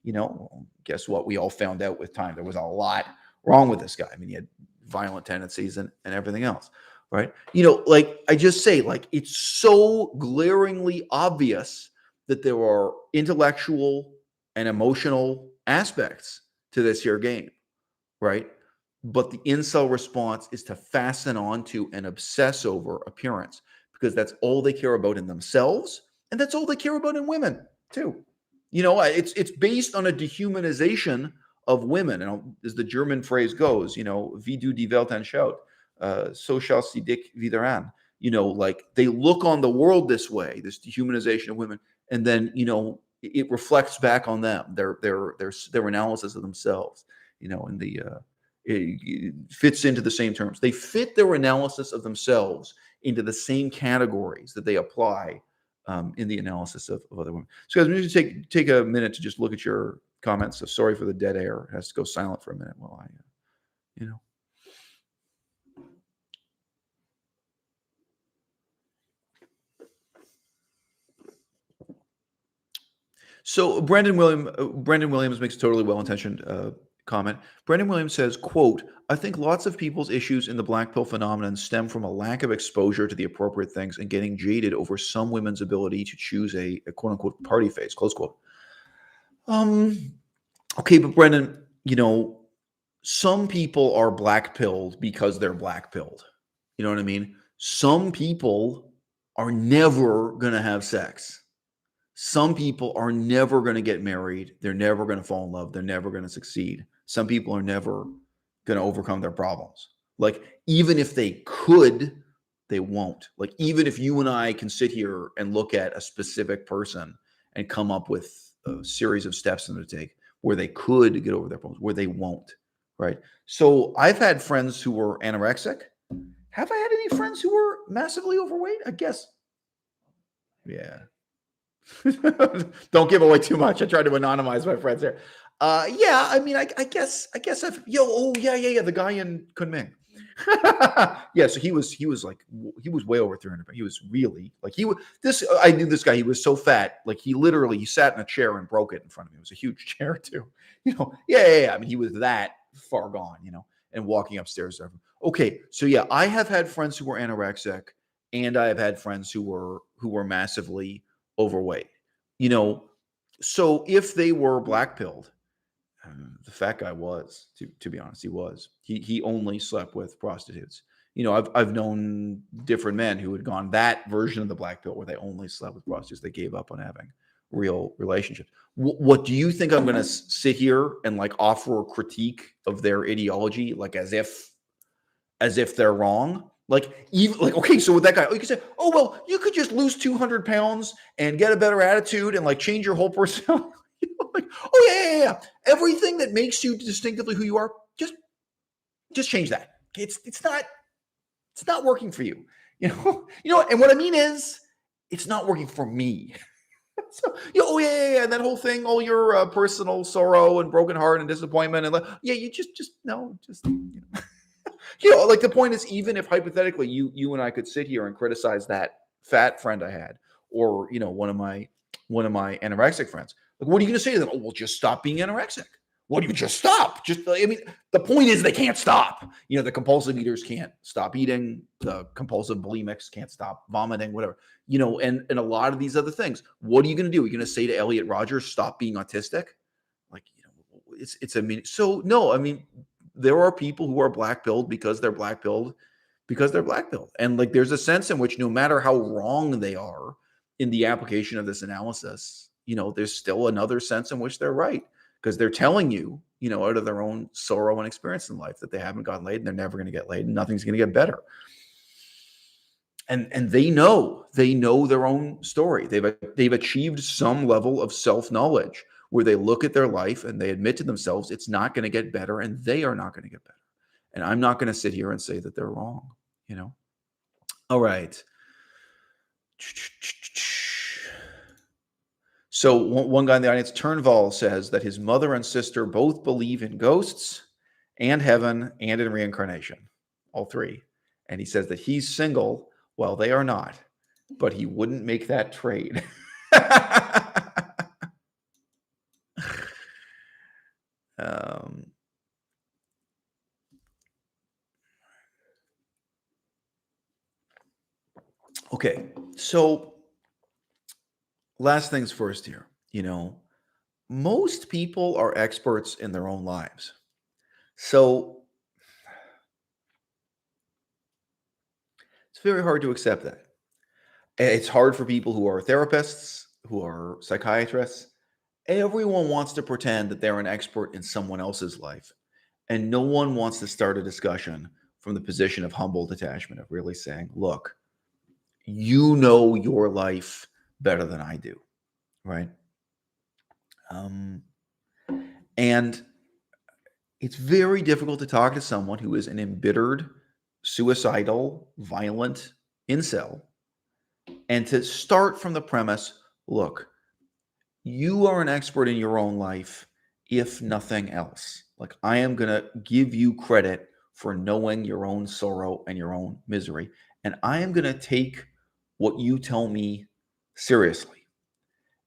You know, well, guess what? We all found out with time. There was a lot wrong with this guy. I mean, he had violent tendencies and everything else, right? You know, like, I just say, like, it's so glaringly obvious that there are intellectual and emotional aspects to this here game, right? But the incel response is to fasten on to and obsess over appearance, because that's all they care about in themselves, and that's all they care about in women too. You know, it's based on a dehumanization of women. And as the German phrase goes, you know, wie du die Welt anschaut, so shall sie dich wieder an. You know, like, they look on the world this way, this dehumanization of women, and then, you know, it reflects back on them, their analysis of themselves, you know, and it fits into the same terms. They fit their analysis of themselves into the same categories that they apply in the analysis of other women. So, guys, I'm going to take a minute to just look at your comments. So sorry for the dead air. It has to go silent for a minute while I, you know. So Brandon Williams makes a totally well-intentioned comment. Brandon Williams says, quote, I think lots of people's issues in the black pill phenomenon stem from a lack of exposure to the appropriate things and getting jaded over some women's ability to choose a quote unquote party face, close quote. Okay, but Brendan, you know, some people are black pilled because they're black pilled. You know what I mean? Some people are never going to have sex. Some people are never going to get married. They're never going to fall in love. They're never going to succeed. Some people are never going to overcome their problems. Like, even if they could, they won't. Like, even if you and I can sit here and look at a specific person and come up with a series of steps in to take where they could get over their problems, where they won't, right? So I've had friends who were anorexic. Have I had any friends who were massively overweight? I guess. Yeah. Don't give away too much. I tried to anonymize my friends there. Yeah, I mean, I guess I've, the guy in Kunming. Yeah, so he was way over 300 pounds. He was really like he was this. I knew this guy. He was so fat, like he sat in a chair and broke it in front of me. It was a huge chair too. Yeah. I mean, he was that far gone, and walking upstairs. Okay, so yeah, I have had friends who were anorexic, and I have had friends who were massively overweight. So if they were black pilled, the fat guy was, to be honest, he was. He only slept with prostitutes. I've known different men who had gone that version of the black pill where they only slept with prostitutes. They gave up on having real relationships. What do you think I'm going to sit here and like offer a critique of their ideology, like as if they're wrong? Like even like okay, so with that guy, you could say, oh well, you could just lose 200 pounds and get a better attitude and like change your whole personality. Like, oh yeah. Everything that makes you distinctively who you are, just change that. It's not working for you. And what I mean is, it's not working for me. So, oh yeah, that whole thing, all your personal sorrow and broken heart and disappointment, and you just like the point is, even if hypothetically you and I could sit here and criticize that fat friend I had, or one of my anorexic friends. Like, what are you going to say to them? Oh, well, just stop being anorexic. What do you just stop? The point is they can't stop. The compulsive eaters can't stop eating. The compulsive bulimics can't stop vomiting, whatever. And a lot of these other things. What are you going to do? Are you going to say to Elliot Rodger, stop being autistic? Like, so no, I mean, there are people who are black pilled because they're black pilled, And like, there's a sense in which no matter how wrong they are in the application of this analysis, there's still another sense in which they're right, because they're telling you, out of their own sorrow and experience in life, that they haven't gotten laid and they're never going to get laid and nothing's going to get better. And they know their own story. They've achieved some level of self-knowledge where they look at their life and they admit to themselves it's not going to get better, and they are not going to get better. And I'm not going to sit here and say that they're wrong. All right. So one guy in the audience, Turnval, says that his mother and sister both believe in ghosts and heaven and in reincarnation, all three. And he says that he's single while they are not, but he wouldn't make that trade. Okay, so last things first here. Most people are experts in their own lives. So it's very hard to accept that. It's hard for people who are therapists, who are psychiatrists. Everyone wants to pretend that they're an expert in someone else's life. And no one wants to start a discussion from the position of humble detachment, of really saying, look, you know your life better than I do, right? And it's very difficult to talk to someone who is an embittered, suicidal, violent incel, and to start from the premise, look, you are an expert in your own life, if nothing else. Like, I am going to give you credit for knowing your own sorrow and your own misery. And I am going to take what you tell me seriously.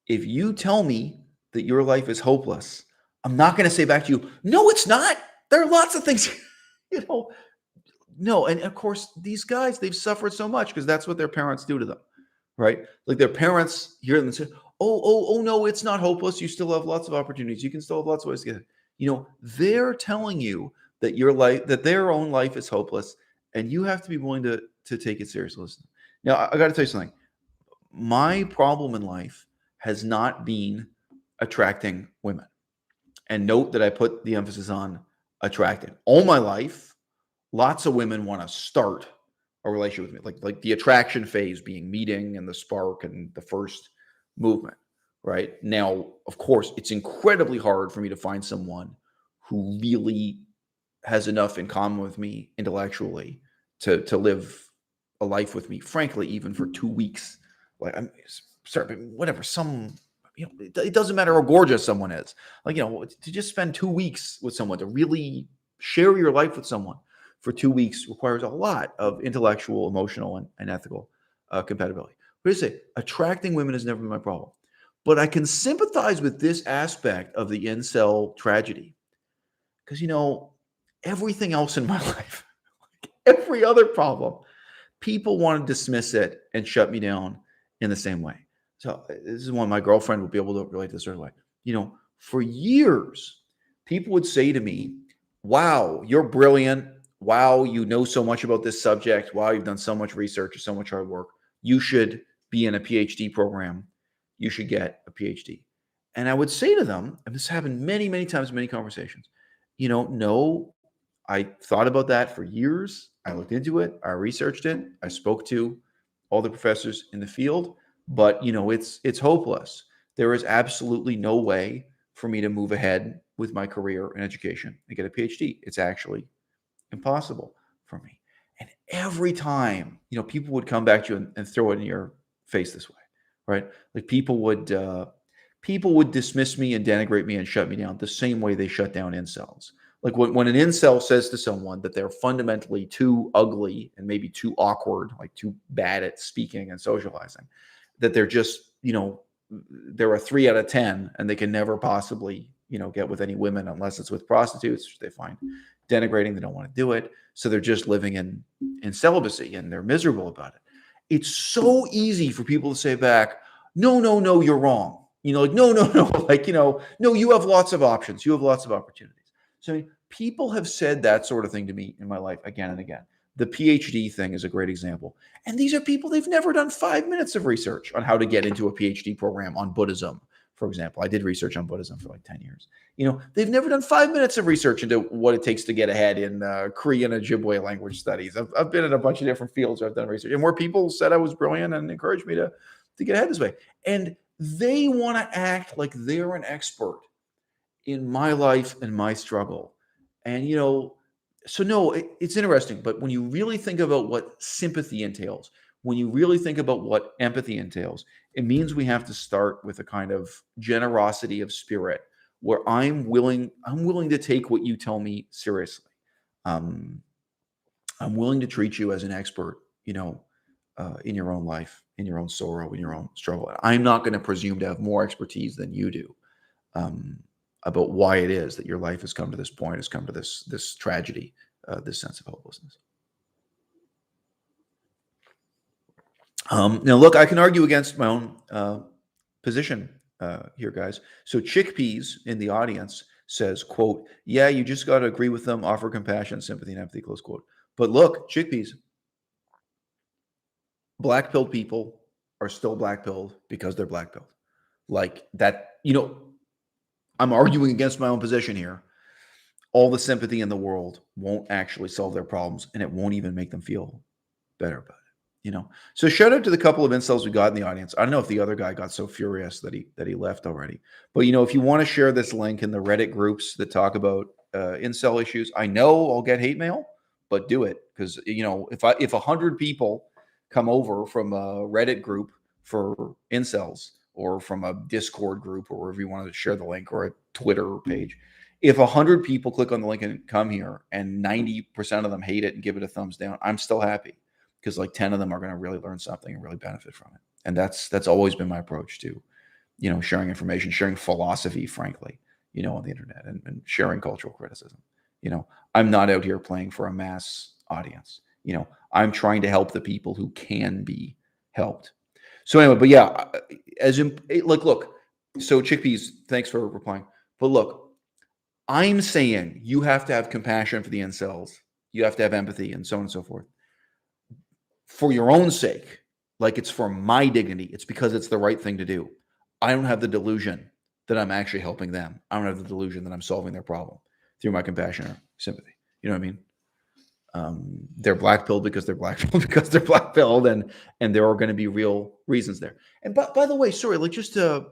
If you tell me that your life is hopeless, I'm not going to say back to you, no, it's not. There are lots of things, No, and of course, these guys, they've suffered so much because that's what their parents do to them, right? Like, their parents hear them say, oh, no, it's not hopeless. You still have lots of opportunities. You can still have lots of ways to get it. They're telling you that your life, that their own life is hopeless, and you have to be willing to take it seriously. Listen. Now, I got to tell you something. My problem in life has not been attracting women. And note that I put the emphasis on attracting. All my life, lots of women want to start a relationship with me, like the attraction phase being meeting and the spark and the first movement, right? Now, of course, it's incredibly hard for me to find someone who really has enough in common with me intellectually to live a life with me, frankly, even for 2 weeks. Like, I'm sorry, but whatever, it doesn't matter how gorgeous someone is. Like, to just spend 2 weeks with someone, to really share your life with someone for 2 weeks requires a lot of intellectual, emotional, and ethical compatibility. What did I say? Attracting women has never been my problem. But I can sympathize with this aspect of the incel tragedy because, everything else in my life, every other problem, people want to dismiss it and shut me down in the same way. So this is one my girlfriend would be able to relate to this right away. For years, people would say to me, wow, you're brilliant. Wow, you know so much about this subject. Wow, you've done so much research or so much hard work. You should be in a PhD program. You should get a PhD. And I would say to them, and this happened many, many times, many conversations, no, I thought about that for years. I looked into it. I researched it. I spoke to all the professors in the field, but it's hopeless. There is absolutely no way for me to move ahead with my career in education and get a PhD. It's actually impossible for me. And every time, people would come back to you and throw it in your face this way, right? Like people would dismiss me and denigrate me and shut me down the same way they shut down incels. Like when an incel says to someone that they're fundamentally too ugly and maybe too awkward, like too bad at speaking and socializing, that they're just, they're a 3 out of 10 and they can never possibly, get with any women unless it's with prostitutes, which they find denigrating. They don't want to do it. So they're just living in celibacy and they're miserable about it. It's so easy for people to say back, no, you're wrong. No, no, you have lots of options. You have lots of opportunities. So people have said that sort of thing to me in my life again and again. The PhD thing is a great example. And these are people, they've never done 5 minutes of research on how to get into a PhD program on Buddhism, for example. I did research on Buddhism for like 10 years. They've never done 5 minutes of research into what it takes to get ahead in Korean and Ojibwe language studies. I've been in a bunch of different fields where I've done research and where people said I was brilliant and encouraged me to get ahead this way. And they want to act like they're an expert in my life and my struggle. And, so no, it's interesting. But when you really think about what sympathy entails, when you really think about what empathy entails, it means we have to start with a kind of generosity of spirit where I'm willing to take what you tell me seriously. I'm willing to treat you as an expert, in your own life, in your own sorrow, in your own struggle. I'm not going to presume to have more expertise than you do about why it is that your life has come to this point, has come to this tragedy, this sense of hopelessness. Now, look, I can argue against my own position here, guys. So Chickpeas in the audience says, quote, yeah, you just got to agree with them, offer compassion, sympathy, and empathy, close quote. But look, Chickpeas, black-pilled people are still black-pilled because they're black-pilled. Like that, I'm arguing against my own position here. All the sympathy in the world won't actually solve their problems, and it won't even make them feel better about it. So shout out to the couple of incels we got in the audience. I don't know if the other guy got so furious that he left already. But if you want to share this link in the Reddit groups that talk about incel issues, I know I'll get hate mail, but do it because if 100 people come over from a Reddit group for incels or from a Discord group or wherever you want to share the link or a Twitter page, if 100 people click on the link and come here and 90% of them hate it and give it a thumbs down, I'm still happy because like 10 of them are going to really learn something and really benefit from it. And that's always been my approach to, sharing information, sharing philosophy, frankly, on the internet and sharing cultural criticism. I'm not out here playing for a mass audience. I'm trying to help the people who can be helped. So anyway, but yeah, look, so Chickpeas, thanks for replying. But look, I'm saying you have to have compassion for the incels. You have to have empathy and so on and so forth. For your own sake, like it's for my dignity. It's because it's the right thing to do. I don't have the delusion that I'm actually helping them. I don't have the delusion that I'm solving their problem through my compassion or sympathy. You know what I mean? They're black-pilled because they're black-pilled because they're black-pilled, and there are going to be real reasons there. And by the way, sorry, like just to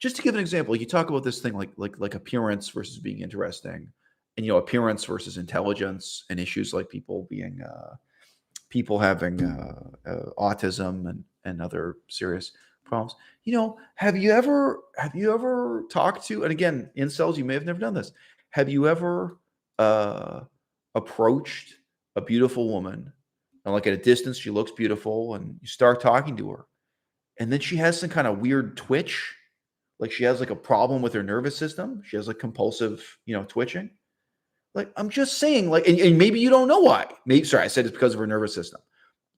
give an example, you talk about this thing like appearance versus being interesting, and appearance versus intelligence, and issues like people having autism and other serious problems. Have you ever talked to? And again, incels, you may have never done this. Have you ever approached a beautiful woman, and like at a distance, she looks beautiful, and you start talking to her, and then she has some kind of weird twitch, like she has like a problem with her nervous system. She has like compulsive, twitching. Like, I'm just saying, like, and maybe you don't know why. Maybe, sorry, I said it's because of her nervous system.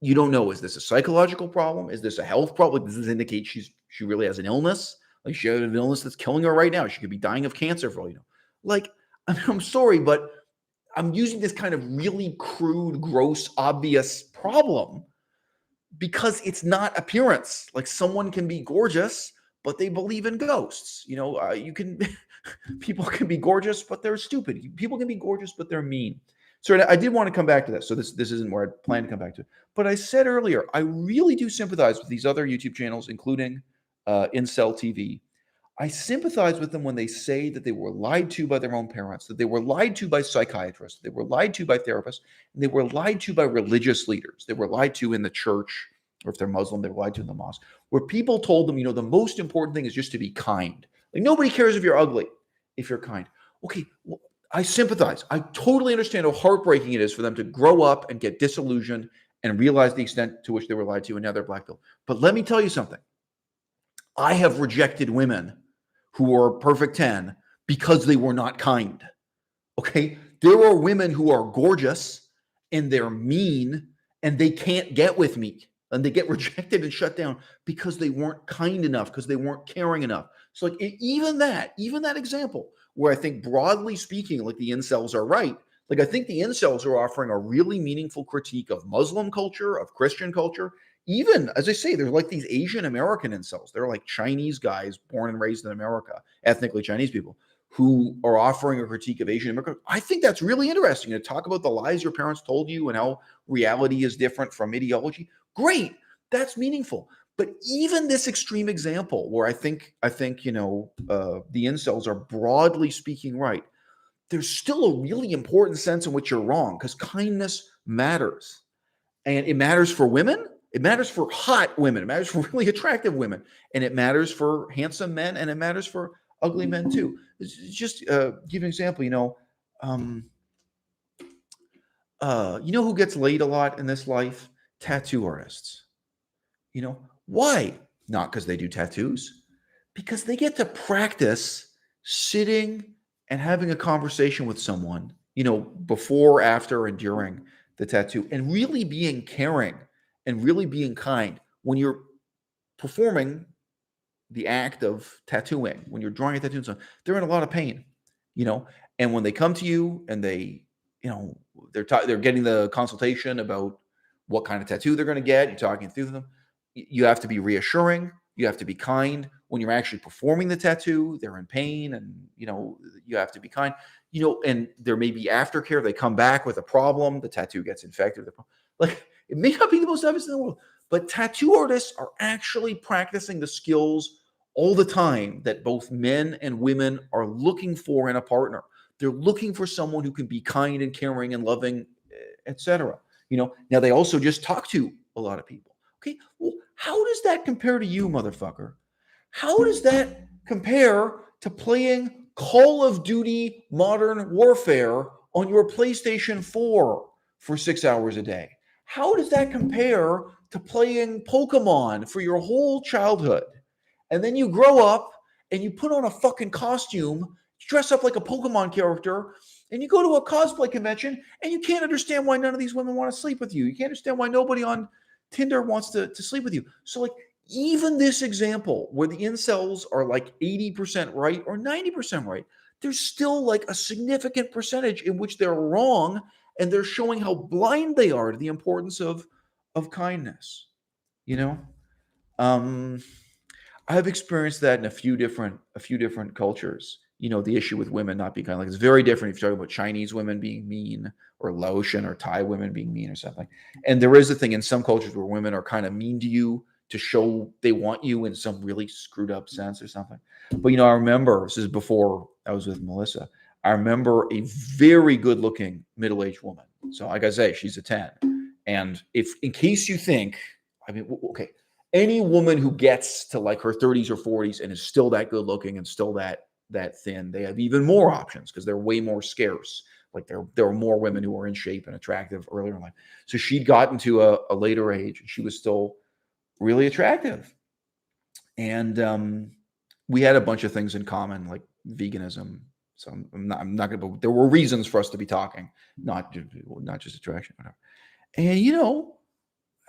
You don't know. Is this a psychological problem? Is this a health problem? Does this indicate she really has an illness? Like she has an illness that's killing her right now. She could be dying of cancer for all you know. Like, I'm sorry, but I'm using this kind of really crude, gross, obvious problem because it's not appearance. Like someone can be gorgeous, but they believe in ghosts. You can people can be gorgeous, but they're stupid. People can be gorgeous, but they're mean. So I did want to come back to this. So this isn't where I plan to come back to. But I said earlier, I really do sympathize with these other YouTube channels, including Incel TV. I sympathize with them when they say that they were lied to by their own parents, that they were lied to by psychiatrists, they were lied to by therapists, and they were lied to by religious leaders. They were lied to in the church, or if they're Muslim, they were lied to in the mosque, where people told them, the most important thing is just to be kind. Like nobody cares if you're ugly, if you're kind. Okay, well, I sympathize. I totally understand how heartbreaking it is for them to grow up and get disillusioned and realize the extent to which they were lied to, and now they're blackpilled. But let me tell you something. I have rejected women who are perfect 10 because they were not kind. Okay? There are women who are gorgeous and they're mean and they can't get with me and they get rejected and shut down because they weren't kind enough, because they weren't caring enough. So like even that example where I think broadly speaking, like the incels are right. Like I think the incels are offering a really meaningful critique of Muslim culture, of Christian culture. Even, as I say, they're like these Asian American incels. They're like Chinese guys born and raised in America, ethnically Chinese people, who are offering a critique of Asian America. I think that's really interesting to talk about the lies your parents told you and how reality is different from ideology. Great. That's meaningful. But even this extreme example where I think the incels are broadly speaking right, there's still a really important sense in which you're wrong, because kindness matters. And it matters for women. It matters for hot women. It matters for really attractive women. And it matters for handsome men. And it matters for ugly men too. Just give an example, who gets laid a lot in this life? Tattoo artists. Why? Not because they do tattoos, because they get to practice sitting and having a conversation with someone, before, after, and during the tattoo, and really being caring and really being kind when you're performing the act of tattooing, when you're drawing a tattoo on someone. They're in a lot of pain, and when they come to you and they, they're getting the consultation about what kind of tattoo they're going to get, you're talking through them. You have to be reassuring. You have to be kind. When you're actually performing the tattoo, they're in pain, and you have to be kind. And there may be aftercare. They come back with a problem. The tattoo gets infected. Like, it may not be the most obvious in the world, but tattoo artists are actually practicing the skills all the time that both men and women are looking for in a partner. They're looking for someone who can be kind and caring and loving, etc. Now they also just talk to a lot of people. Okay, well, how does that compare to you, motherfucker? How does that compare to playing Call of Duty Modern Warfare on your PlayStation 4 for 6 hours a day? How does that compare to playing Pokemon for your whole childhood? And then you grow up and you put on a fucking costume, dress up like a Pokemon character, and you go to a cosplay convention and you can't understand why none of these women want to sleep with you. You can't understand why nobody on Tinder wants to sleep with you. So like, even this example where the incels are like 80% right or 90% right, there's still like a significant percentage in which they're wrong, and they're showing how blind they are to the importance of kindness. I've experienced that in a few different cultures. The issue with women not being kind, like it's very different if you're talking about Chinese women being mean, or Laotian or Thai women being mean or something. And there is a thing in some cultures where women are kind of mean to you to show they want you in some really screwed up sense or something. But I remember, this is before I was with Melissa, I remember a very good looking middle-aged woman. So like I say, she's a 10. And if, in case you think, okay, any woman who gets to like her 30s or 40s and is still that good looking and still that thin, they have even more options because they're way more scarce. Like there were more women who were in shape and attractive earlier in life. So she'd gotten to a later age. She was still really attractive. And we had a bunch of things in common, like veganism. So I'm not going to, there were reasons for us to be talking, not just attraction, whatever. And,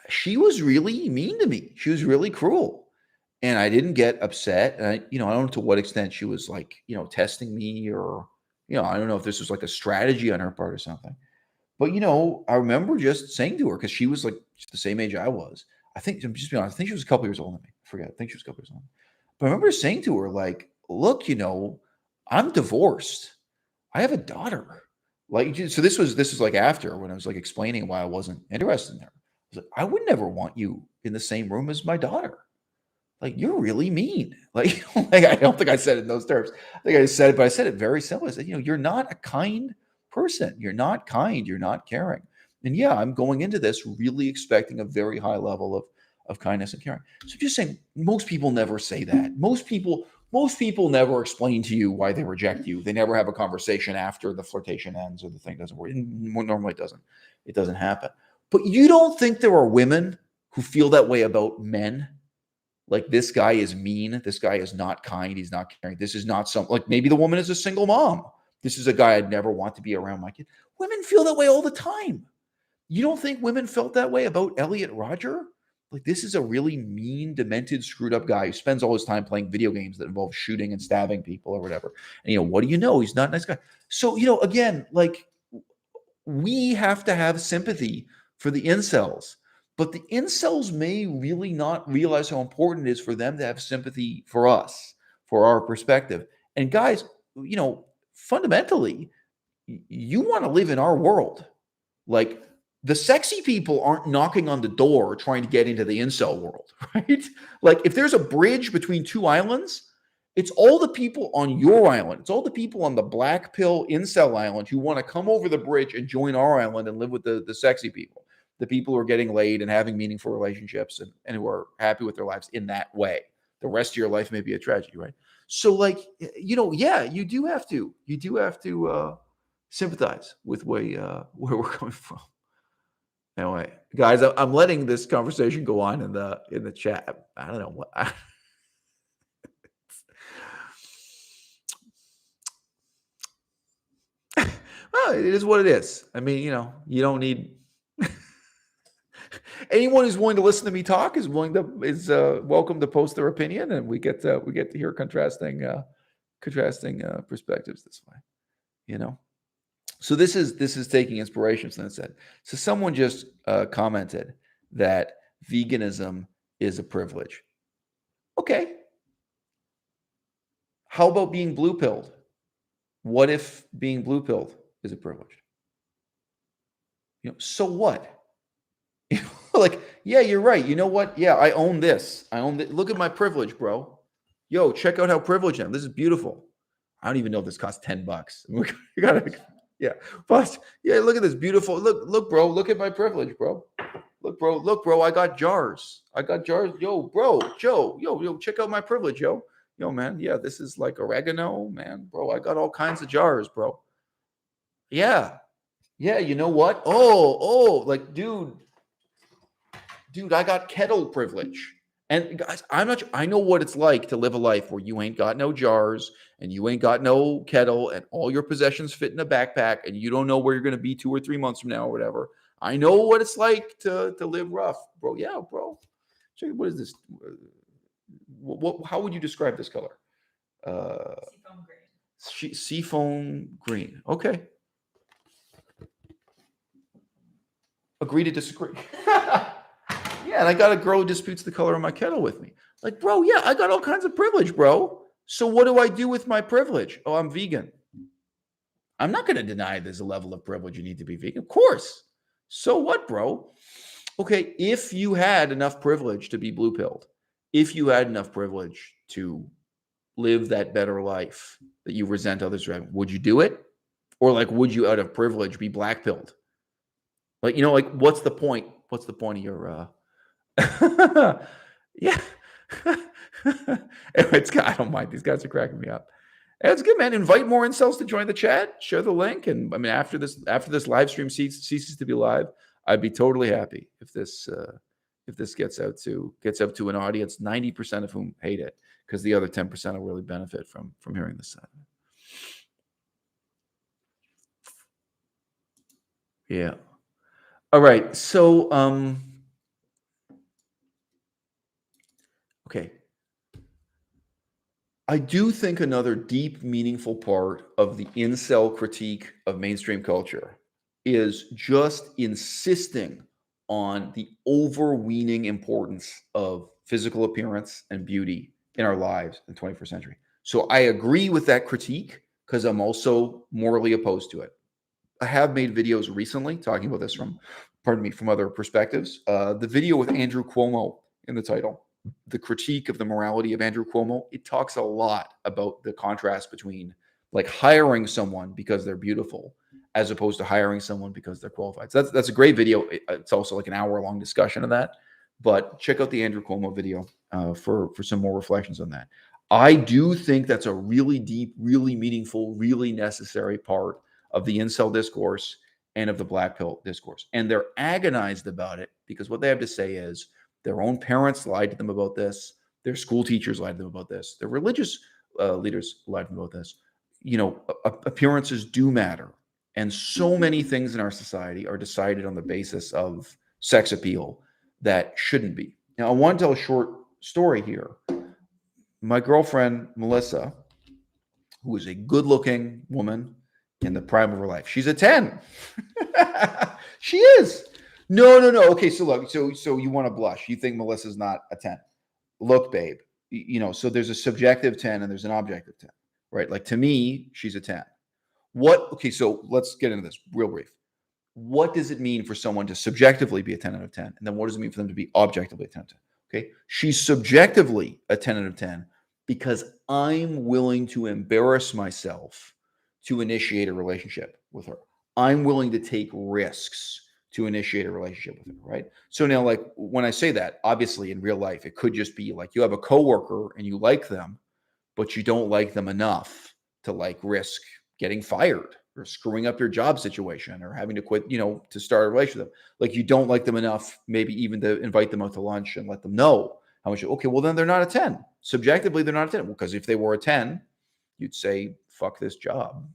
she was really mean to me. She was really cruel. And I didn't get upset. And I don't know to what extent she was like, testing me, or, I don't know if this was like a strategy on her part or something. But, I remember just saying to her, because she was like the same age I was. I think, just be honest, I think she was a couple years older than me. I forget. I think she was a couple years older. But I remember saying to her, like, look, I'm divorced. I have a daughter. Like, so this was like after, when I was like explaining why I wasn't interested in her. I was like, I would never want you in the same room as my daughter. Like, you're really mean. Like, I don't think I said it in those terms. I think I said it, but I said it very simply. I said, you're not a kind person. You're not kind. You're not caring. And yeah, I'm going into this really expecting a very high level of kindness and caring. So just saying, most people never say that. Most people never explain to you why they reject you. They never have a conversation after the flirtation ends or the thing doesn't work. Normally it doesn't happen. But you don't think there are women who feel that way about men? Like, this guy is mean. This guy is not kind. He's not caring. This is not like, maybe the woman is a single mom. This is a guy I'd never want to be around my kid. Women feel that way all the time. You don't think women felt that way about Elliot Rodger? Like, this is a really mean, demented, screwed up guy who spends all his time playing video games that involve shooting and stabbing people or whatever. And, what do you know? He's not a nice guy. So, again, like, we have to have sympathy for the incels. But the incels may really not realize how important it is for them to have sympathy for us, for our perspective. And guys, fundamentally, you want to live in our world. Like, the sexy people aren't knocking on the door trying to get into the incel world, right? Like, if there's a bridge between two islands, it's all the people on your island. It's all the people on the black pill incel island who want to come over the bridge and join our island and live with the sexy people. The people who are getting laid and having meaningful relationships and who are happy with their lives in that way. The rest of your life may be a tragedy, right? So, like, yeah, you do have to sympathize with where we're coming from. Anyway, guys, I'm letting this conversation go on in the chat. I don't know what. Well, it is what it is. I mean, you don't need. Anyone who's willing to listen to me talk is welcome to post their opinion, and we get to hear contrasting perspectives this way. So this is taking inspiration from that said. So someone just commented that veganism is a privilege. Okay. How about being blue-pilled? What if being blue-pilled is a privilege? So what? Like, yeah, you're right. You know what? Yeah, I own this. Look at my privilege, bro. Yo, check out how privileged I am. This is beautiful. I don't even know if this costs $10. We gotta, yeah. But yeah, look at this beautiful. Look, bro. Look at my privilege, bro. Look, bro. I got jars. Yo, bro, Joe. Yo, check out my privilege, yo. Yo, man. Yeah, this is like oregano, man, bro. I got all kinds of jars, bro. Yeah. Yeah, you know what? Oh, like, dude, I got kettle privilege. And guys, I know what it's like to live a life where you ain't got no jars and you ain't got no kettle and all your possessions fit in a backpack and you don't know where you're going to be 2 or 3 months from now or whatever. I know what it's like to live rough, bro. Yeah, bro. Check, what is this? How would you describe this color? Seafoam green. Seafoam green. Okay. Agree to disagree. Yeah, and I got a girl who disputes the color of my kettle with me. Like, bro, yeah, I got all kinds of privilege, bro. So what do I do with my privilege? Oh, I'm vegan. I'm not going to deny there's a level of privilege you need to be vegan. Of course. So what, bro? Okay, if you had enough privilege to be blue-pilled, if you had enough privilege to live that better life that you resent others for having, would you do it? Or like, would you out of privilege be black-pilled? Like, like, what's the point? What's the point of your yeah. Anyway, I don't mind. These guys are cracking me up. That's good, man. Invite more incels to join the chat. Share the link, and I mean, after this live stream ceases to be live, I'd be totally happy if this gets up to an audience 90% of whom hate it, because the other 10% will really benefit from hearing this side. Yeah. All right. So okay. I do think another deep, meaningful part of the incel critique of mainstream culture is just insisting on the overweening importance of physical appearance and beauty in our lives in the 21st century. So I agree with that critique because I'm also morally opposed to it. I have made videos recently talking about this from other perspectives. The video with Andrew Cuomo in the title, the critique of the morality of Andrew Cuomo, it talks a lot about the contrast between like hiring someone because they're beautiful as opposed to hiring someone because they're qualified. So that's a great video. It's also like an hour-long discussion of that. But check out the Andrew Cuomo video for some more reflections on that. I do think that's a really deep, really meaningful, really necessary part of the incel discourse and of the black pill discourse. And they're agonized about it because what they have to say is their own parents lied to them about this. Their school teachers lied to them about this. Their religious leaders lied to them about this. You know, appearances do matter. And so many things in our society are decided on the basis of sex appeal that shouldn't be. Now, I want to tell a short story here. My girlfriend, Melissa, who is a good-looking woman in the prime of her life. She's a 10. She is. No. Okay, so look, so you want to blush. You think Melissa's not a 10. Look, babe, you know, so there's a subjective 10 and there's an objective 10, right? Like to me, she's a 10. Okay, so let's get into this real brief. What does it mean for someone to subjectively be a 10 out of 10? And then what does it mean for them to be objectively a 10 out of 10? Okay, she's subjectively a 10 out of 10 because I'm willing to embarrass myself to initiate a relationship with her. I'm willing to take risks to initiate a relationship with her, right? So now, like when I say that, obviously in real life, it could just be like you have a coworker and you like them, but you don't like them enough to like risk getting fired or screwing up your job situation or having to quit, you know, to start a relationship with them. Like you don't like them enough, maybe even to invite them out to lunch and let them know how much. Okay, well then they're not a 10. Subjectively, they're not a 10. Because if they were a 10, you'd say, fuck this job,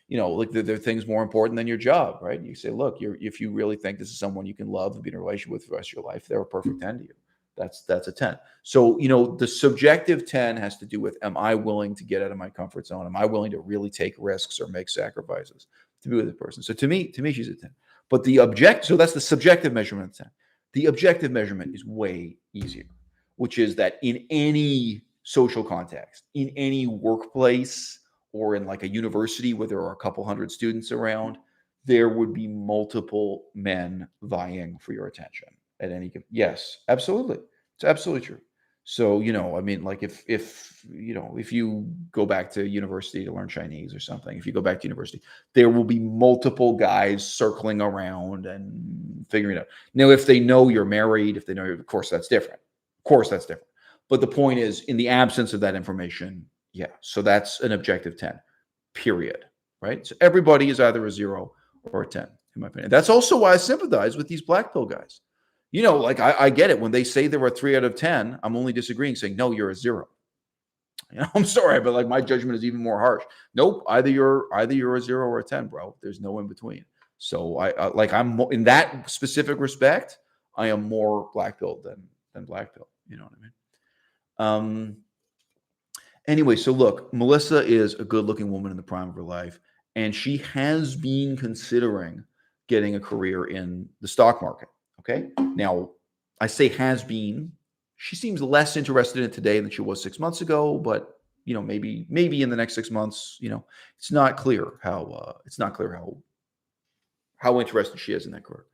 like there are things more important than your job, right? You say, look, if you really think this is someone you can love and be in a relationship with for the rest of your life, they're a perfect 10 to you. That's a 10. So, the subjective 10 has to do with, am I willing to get out of my comfort zone? Am I willing to really take risks or make sacrifices to be with this person? So to me, she's a 10. But so that's the subjective measurement of 10. The objective measurement is way easier, which is that in any social context, in any workplace, or in like a university where there are a couple hundred students around, there would be multiple men vying for your attention at any given. Yes, absolutely. It's absolutely true. So, I mean, like if you go back to university to learn Chinese or something, if you go back to university, there will be multiple guys circling around and figuring it out. Now, if they know you're married, if they know, of course, that's different. Of course, that's different. But the point is, in the absence of that information, yeah. So that's an objective 10, period. Right? So everybody is either a 0 or a 10, in my opinion. That's also why I sympathize with these black pill guys. Like I get it. When they say they're a 3 out of 10, I'm only disagreeing, saying, no, you're a 0. I'm sorry, but like my judgment is even more harsh. Nope. Either you're a 0 or a 10, bro. There's no in between. So I'm in that specific respect, I am more black pill than black pill. You know what I mean? Anyway, so look, Melissa is a good-looking woman in the prime of her life, and she has been considering getting a career in the stock market. Okay. Now, I say has been. She seems less interested in it today than she was 6 months ago, but maybe in the next 6 months, it's not clear how interested she is in that career.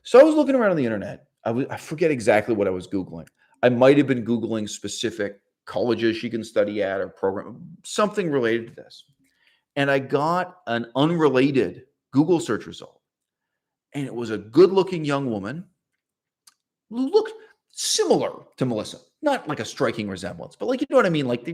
So I was looking around on the internet. I forget exactly what I was Googling. I might have been Googling specific colleges she can study at or program, something related to this. And I got an unrelated Google search result. And it was a good-looking young woman who looked similar to Melissa. Not like a striking resemblance, but like, you know what I mean? Like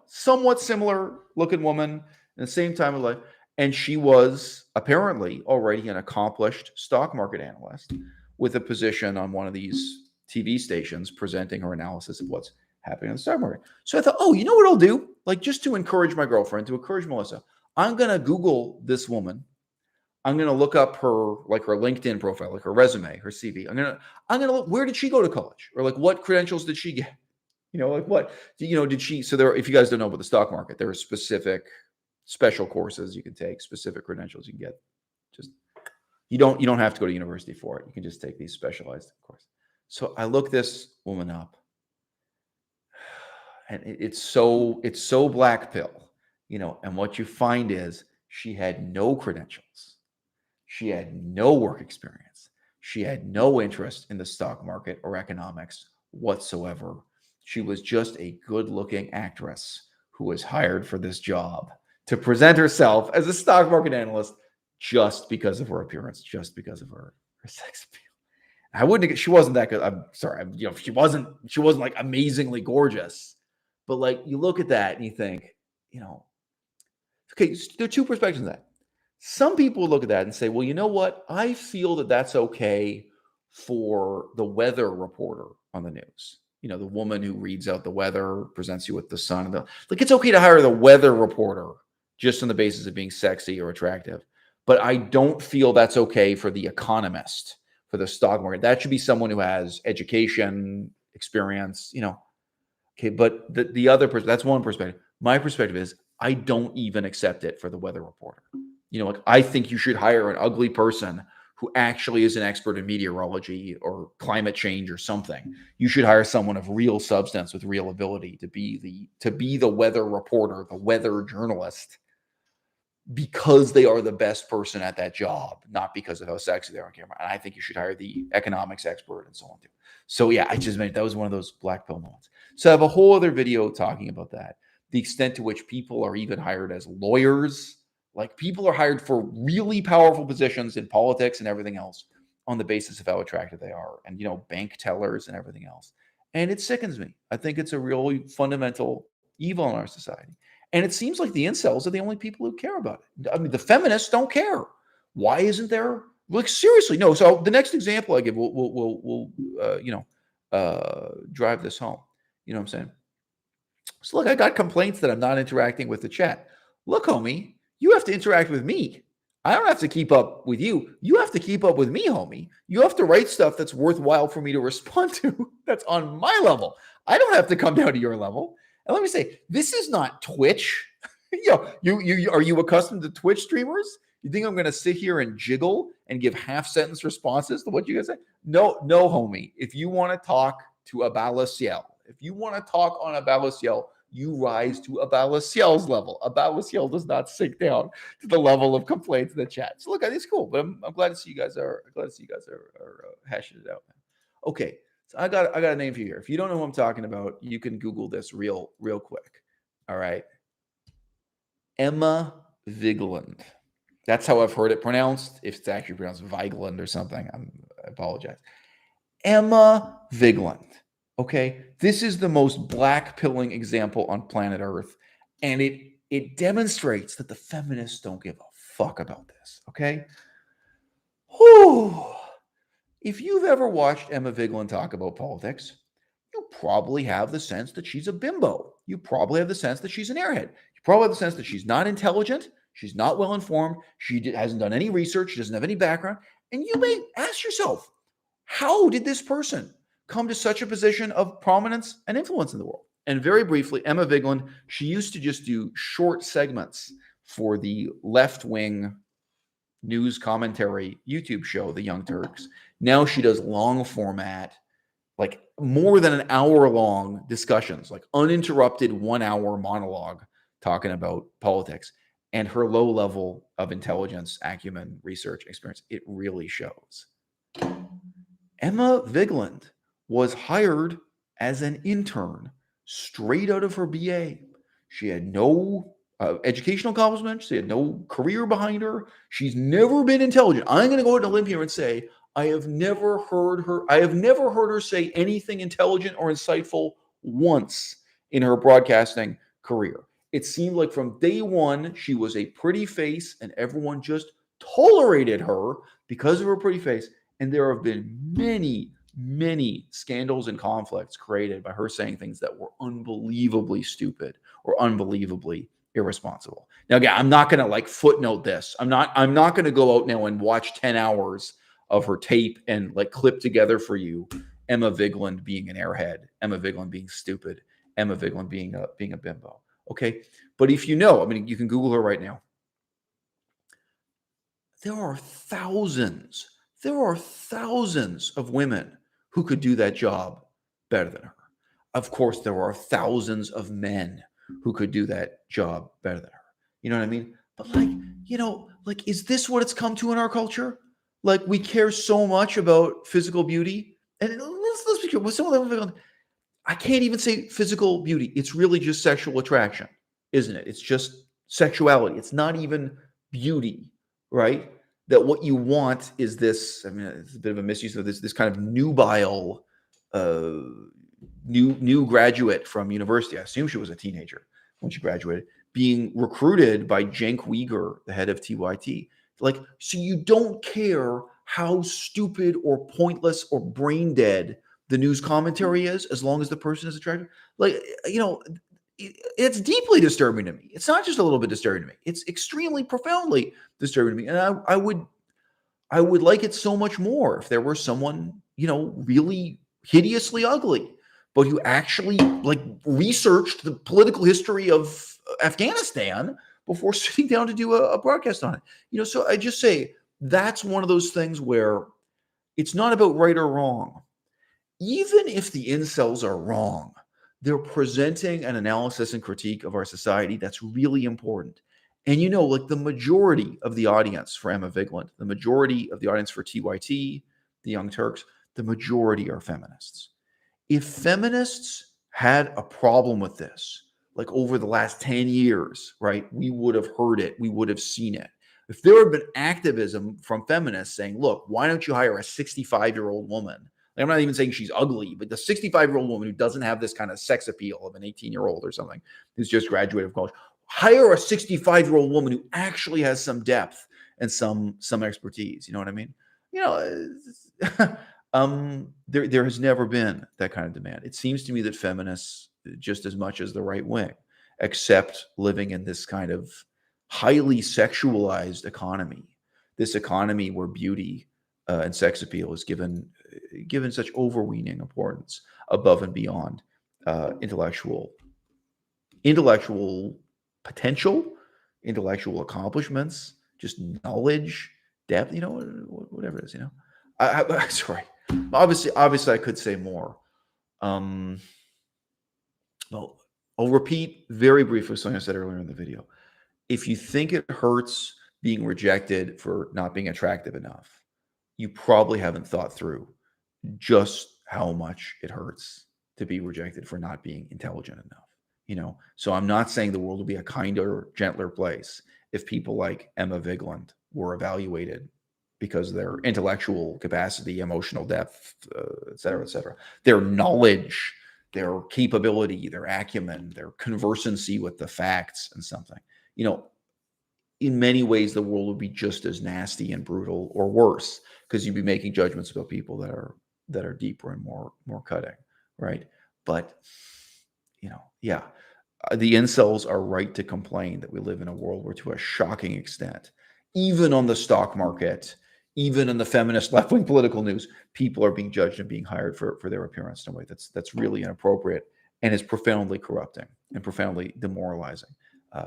somewhat similar looking woman in the same time of life. And she was apparently already an accomplished stock market analyst with a position on one of these TV stations presenting her analysis of what's happening in the stock market. So I thought, oh, you know what I'll do? Like, just to encourage my girlfriend, to encourage Melissa, I'm going to Google this woman. I'm going to look up her LinkedIn profile, like her resume, her CV. I'm going to look, where did she go to college? Or like, what credentials did she get? Like what, did she, so there, if you guys don't know about the stock market, there are specific special courses you can take, specific credentials you can get. Just, you don't have to go to university for it. You can just take these specialized courses. So I look this woman up, and it's so black pill, and what you find is she had no credentials. She had no work experience. She had no interest in the stock market or economics whatsoever. She was just a good-looking actress who was hired for this job to present herself as a stock market analyst just because of her appearance, just because of her sex appeal. I wouldn't. She wasn't that good. I'm sorry. She wasn't like amazingly gorgeous, but like you look at that and you think, okay, there are two perspectives of that. Some people look at that and say, well, you know what? I feel that that's okay for the weather reporter on the news. The woman who reads out the weather, presents you with the sun. Like, it's okay to hire the weather reporter just on the basis of being sexy or attractive. But I don't feel that's okay for the economist, for the stock market. That should be someone who has education, experience, Okay, but the other person, that's one perspective. My perspective is I don't even accept it for the weather reporter. Like, I think you should hire an ugly person who actually is an expert in meteorology or climate change or something. You should hire someone of real substance with real ability to be the weather reporter, the weather journalist, because they are the best person at that job, not because of how sexy they are on camera. And I think you should hire the economics expert and so on too. So yeah, I just meant that was one of those black pill moments. So I have a whole other video talking about that, the extent to which people are even hired as lawyers. Like, people are hired for really powerful positions in politics and everything else on the basis of how attractive they are, and bank tellers and everything else. And it sickens me. I think it's a really fundamental evil in our society. And it seems like the incels are the only people who care about it. I mean, the feminists don't care. Why isn't there? Like, seriously, no. So the next example I give will drive this home. You know what I'm saying? So look, I got complaints that I'm not interacting with the chat. Look, homie, you have to interact with me. I don't have to keep up with you. You have to keep up with me, homie. You have to write stuff that's worthwhile for me to respond to. That's on my level. I don't have to come down to your level. And let me say, this is not Twitch. You are you accustomed to Twitch streamers? You think I'm going to sit here and jiggle and give half-sentence responses to what you guys say? No, homie. If you want to talk to à-bas-le-ciel, if you want to talk on à-bas-le-ciel, you rise to à-bas-le-ciel's level. À-bas-le-ciel does not sink down to the level of complaints in the chat. So look, it's cool, but I'm glad to see you guys are hashing it out. Okay, so I got a name for you here. If you don't know who I'm talking about, you can Google this real quick. All right, Emma Vigeland. That's how I've heard it pronounced. If it's actually pronounced Vigeland or something, I apologize. Emma Vigeland. Okay, this is the most black pilling example on planet Earth, and it demonstrates that the feminists don't give a fuck about this. Okay, whew. If you've ever watched Emma Vigeland talk about politics, you probably have the sense that she's a bimbo. You probably have the sense that she's an airhead. You probably have the sense that she's not intelligent. She's not well informed. She hasn't done any research. She doesn't have any background. And you may ask yourself, how did this person come to such a position of prominence and influence in the world? And very briefly, Emma Vigeland, she used to just do short segments for the left-wing news commentary YouTube show, The Young Turks. Now she does long format, like more than an hour-long discussions, like uninterrupted 1 hour monologue talking about politics. And her low level of intelligence, acumen, research, experience, it really shows. Emma Vigeland was hired as an intern straight out of her BA. She had no educational accomplishments. She had no career behind her. She's never been intelligent. I'm going to go out on a limb here and say I have never heard her say anything intelligent or insightful once in her broadcasting career. It seemed like from day one, she was a pretty face and everyone just tolerated her because of her pretty face. And there have been many, many scandals and conflicts created by her saying things that were unbelievably stupid or unbelievably irresponsible. Now, again, I'm not going to like footnote this. I'm not going to go out now and watch 10 hours of her tape and like clip together for you Emma Vigeland being an airhead, Emma Vigeland being stupid, Emma Vigeland being a bimbo. Okay. But if you know, I mean, you can Google her right now. There are thousands of women who could do that job better than her. Of course, there are thousands of men who could do that job better than her. You know what I mean? But like, you know, like, is this what it's come to in our culture? Like, we care so much about physical beauty. And let's be clear, with some of them, I can't even say physical beauty. It's really just sexual attraction, isn't it? It's just sexuality. It's not even beauty, right? That what you want is this. I mean, it's a bit of a misuse of this kind of nubile, new graduate from university. I assume she was a teenager when she graduated, being recruited by Cenk Uygur, the head of TYT. Like, so you don't care how stupid or pointless or brain dead the news commentary is, as long as the person is attractive. Like, you know, it's deeply disturbing to me. It's not just a little bit disturbing to me. It's extremely profoundly disturbing to me. And I would like it so much more if there were someone, you know, really hideously ugly, but who actually like researched the political history of Afghanistan before sitting down to do a broadcast on it. You know, so I just say that's one of those things where it's not about right or wrong. Even if the incels are wrong, they're presenting an analysis and critique of our society that's really important. And you know, like the majority of the audience for Emma Vigeland, the majority of the audience for TYT, the Young Turks, the majority are feminists. If feminists had a problem with this, like over the last 10 years, right, we would have heard it, we would have seen it. If there had been activism from feminists saying, look, why don't you hire a 65-year-old woman? I'm not even saying she's ugly, but the 65-year-old woman who doesn't have this kind of sex appeal of an 18-year-old or something who's just graduated from college. Hire a 65-year-old woman who actually has some depth and some expertise. You know what I mean? You know, there has never been that kind of demand. It seems to me that feminists, just as much as the right wing, accept living in this kind of highly sexualized economy. This economy where beauty and sex appeal is given such overweening importance above and beyond intellectual potential, intellectual accomplishments, just knowledge, depth, you know, whatever it is, you know. I sorry. Obviously, I could say more. Well, I'll repeat very briefly something I said earlier in the video. If you think it hurts being rejected for not being attractive enough, you probably haven't thought through just how much it hurts to be rejected for not being intelligent enough. You know, so I'm not saying the world will be a kinder, gentler place if people like Emma Vigeland were evaluated because of their intellectual capacity, emotional depth, et cetera, their knowledge, their capability, their acumen, their conversancy with the facts and something. You know, in many ways, the world would be just as nasty and brutal or worse because you'd be making judgments about people that are deeper and more cutting, right? But, you know, yeah, the incels are right to complain that we live in a world where, to a shocking extent, even on the stock market, even in the feminist left-wing political news, people are being judged and being hired for their appearance in a way that's really inappropriate and is profoundly corrupting and profoundly demoralizing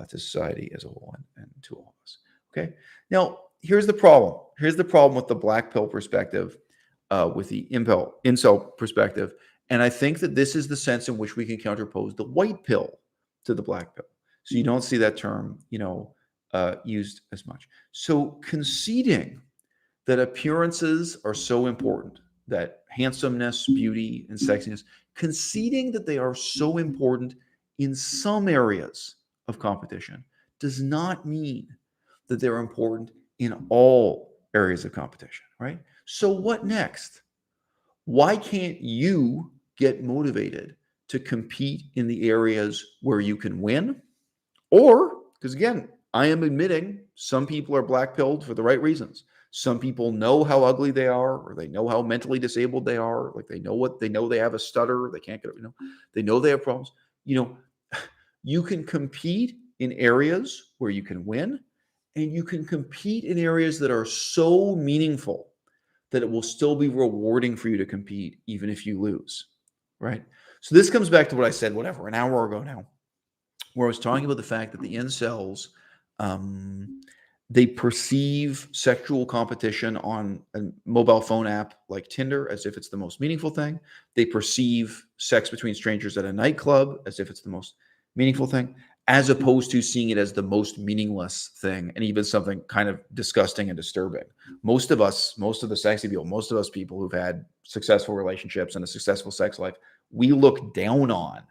to society as a whole and to all of us. Okay. Now, here's the problem. Here's the problem with the black pill perspective, with the incel perspective. And I think that this is the sense in which we can counterpose the white pill to the black pill. So you don't see that term, you know, used as much. So conceding that appearances are so important, that handsomeness, beauty, and sexiness, conceding that they are so important in some areas of competition does not mean that they're important in all areas of competition, right? So what next? Why can't you get motivated to compete in the areas where you can win, or, because again, I am admitting some people are black-pilled for the right reasons. Some people know how ugly they are, or they know how mentally disabled they are. Like they know they have a stutter, they can't get, they know they have problems. You can compete in areas where you can win, and you can compete in areas that are so meaningful that it will still be rewarding for you to compete, even if you lose, right? So this comes back to what I said, an hour ago now, where I was talking about the fact that the incels, they perceive sexual competition on a mobile phone app like Tinder as if it's the most meaningful thing. They perceive sex between strangers at a nightclub as if it's the most meaningful thing, as opposed to seeing it as the most meaningless thing and even something kind of disgusting and disturbing. Most of the sexy people, most of us people who've had successful relationships and a successful sex life, we look down on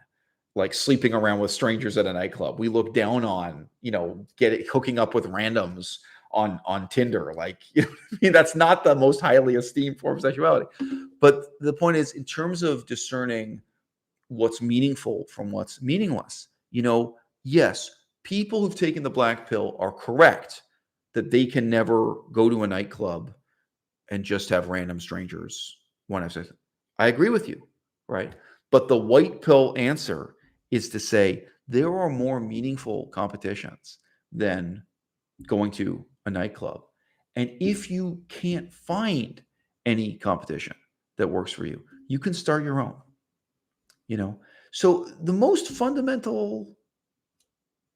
like sleeping around with strangers at a nightclub. We look down on, hooking up with randoms on Tinder. Like, that's not the most highly esteemed form of sexuality. But the point is, in terms of discerning what's meaningful from what's meaningless, yes, people who've taken the black pill are correct that they can never go to a nightclub and just have random strangers want to have sex. I agree with you, right? But the white pill answer is to say there are more meaningful competitions than going to a nightclub. And if you can't find any competition that works for you, you can start your own. So the most fundamental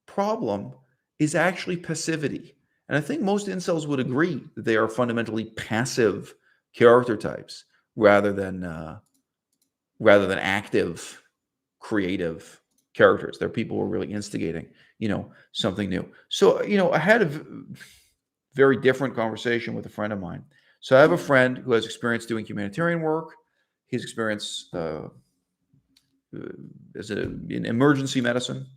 problem is actually passivity. And I think most incels would agree that they are fundamentally passive character types rather than active, creative characters. They're people who are really instigating, something new. So, I had a very different conversation with a friend of mine. So I have a friend who has experience doing humanitarian work. His experience in emergency medicine,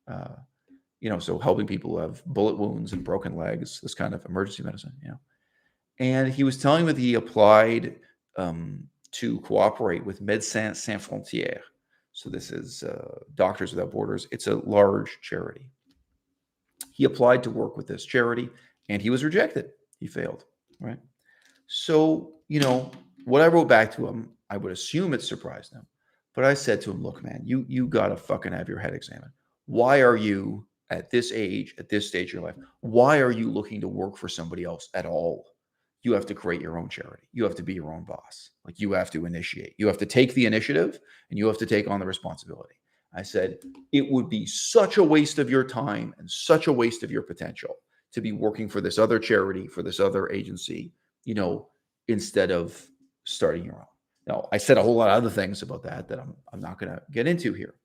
so helping people who have bullet wounds and broken legs, this kind of emergency medicine, And he was telling me that he applied to cooperate with Médecins Sans Frontières. So this is Doctors Without Borders. It's a large charity. He applied to work with this charity, and he was rejected. He failed, right? So, what I wrote back to him, I would assume it surprised him. But I said to him, look, man, you got to fucking have your head examined. Why are you, at this age, at this stage of your life, why are you looking to work for somebody else at all? You have to create your own charity. You have to be your own boss. Like, you have to initiate. You have to take the initiative, and you have to take on the responsibility. I said, it would be such a waste of your time and such a waste of your potential to be working for this other charity, for this other agency, instead of starting your own. Now, I said a whole lot of other things about that I'm not going to get into here.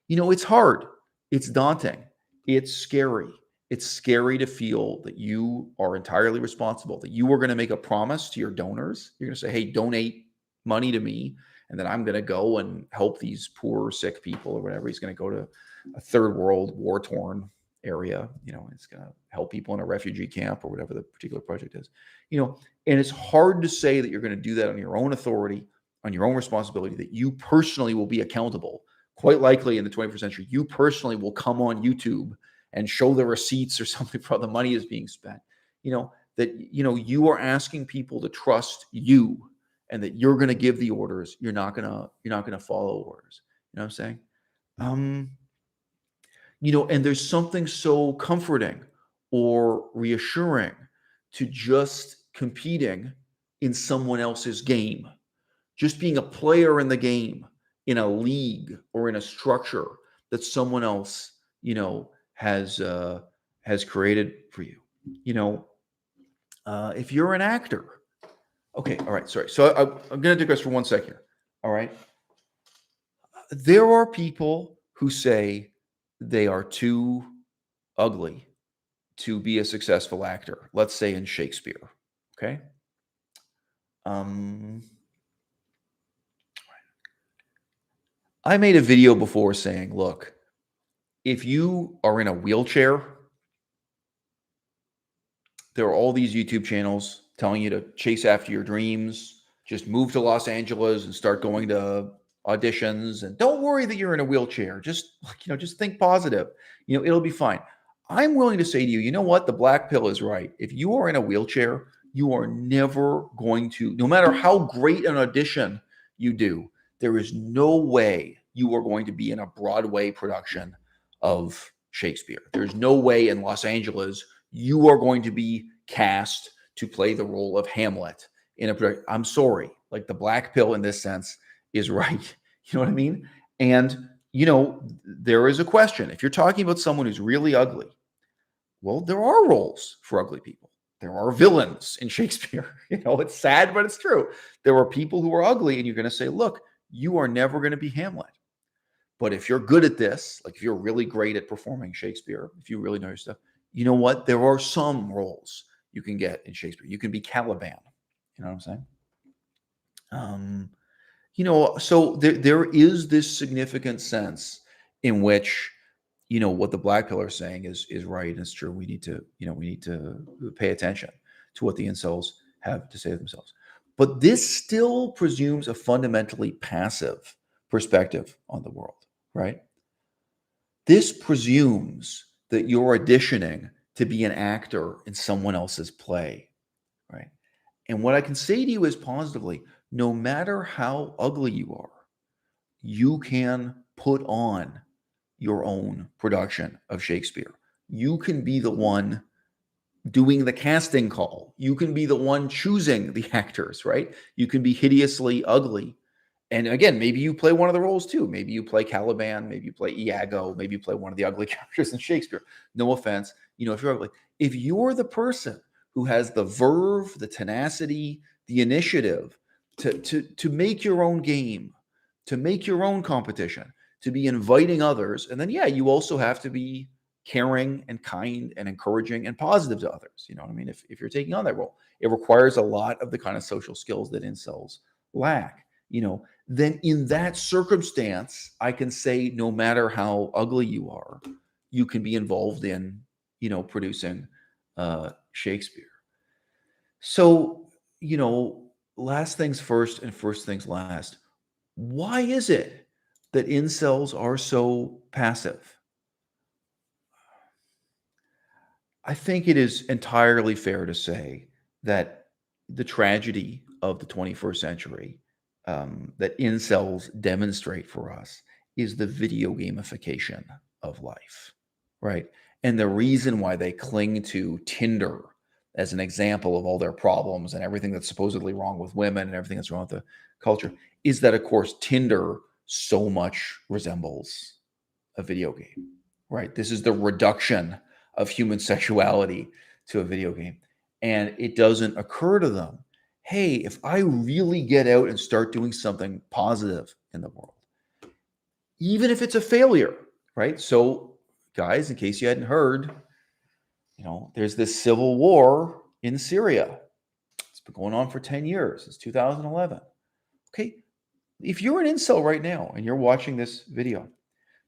It's hard. It's daunting. It's scary. It's scary to feel that you are entirely responsible, that you are going to make a promise to your donors. You're going to say, hey, donate money to me, and then I'm going to go and help these poor, sick people or whatever. He's going to go to a third world, war-torn area. It's going to help people in a refugee camp or whatever the particular project is. And it's hard to say that you're going to do that on your own authority, on your own responsibility, that you personally will be accountable. Quite likely in the 21st century, you personally will come on YouTube and show the receipts or something for how the money is being spent. That you are asking people to trust you, and that you're going to give the orders. You're not going to follow orders. You know what I'm saying? And there's something so comforting or reassuring to just competing in someone else's game, just being a player in the game, in a league or in a structure that someone else, has created for you. If you're an actor, okay, all right, sorry. So I'm going to digress for 1 second here. All right. There are people who say they are too ugly to be a successful actor. Let's say in Shakespeare. Okay. I made a video before saying, look, if you are in a wheelchair, there are all these YouTube channels telling you to chase after your dreams, just move to Los Angeles and start going to auditions, and don't worry that you're in a wheelchair. Just just think positive. It'll be fine. I'm willing to say to you, you know what? The black pill is right. If you are in a wheelchair, you are never going to, no matter how great an audition you do, there is no way you are going to be in a Broadway production of Shakespeare. There's no way in Los Angeles you are going to be cast to play the role of Hamlet in a production. I'm sorry. Like, the black pill in this sense is right. You know what I mean? And, there is a question. If you're talking about someone who's really ugly, well, there are roles for ugly people. There are villains in Shakespeare. It's sad, but it's true. There are people who are ugly, and you're going to say, look, you are never going to be Hamlet. But if you're good at this, like if you're really great at performing Shakespeare, if you really know your stuff, you know what? There are some roles you can get in Shakespeare. You can be Caliban. You know what I'm saying? So there is this significant sense in which, what the black pill are saying is right and it's true. We need to pay attention to what the incels have to say to themselves. But this still presumes a fundamentally passive perspective on the world, right? This presumes that you're auditioning to be an actor in someone else's play, right? And what I can say to you is positively, no matter how ugly you are, you can put on your own production of Shakespeare. You can be the one doing the casting call. You can be the one choosing the actors, right? You can be hideously ugly. And again, maybe you play one of the roles too. Maybe you play Caliban, maybe you play Iago, maybe you play one of the ugly characters in Shakespeare. No offense. If you're ugly, if you're the person who has the verve, the tenacity, the initiative to make your own game, to make your own competition, to be inviting others, and then you also have to be caring and kind and encouraging and positive to others. You know what I mean? If you're taking on that role, it requires a lot of the kind of social skills that incels lack. Then in that circumstance, I can say no matter how ugly you are, you can be involved in, producing Shakespeare. So, last things first and first things last. Why is it that incels are so passive? I think it is entirely fair to say that the tragedy of the 21st century that incels demonstrate for us is the video gamification of life, right? And the reason why they cling to Tinder as an example of all their problems and everything that's supposedly wrong with women and everything that's wrong with the culture is that, of course, Tinder so much resembles a video game, right? This is the reduction of human sexuality to a video game. And it doesn't occur to them, hey, if I really get out and start doing something positive in the world, even if it's a failure, right? So, guys, in case you hadn't heard, there's this civil war in Syria. It's been going on for 10 years, since 2011. Okay, if you're an incel right now and you're watching this video,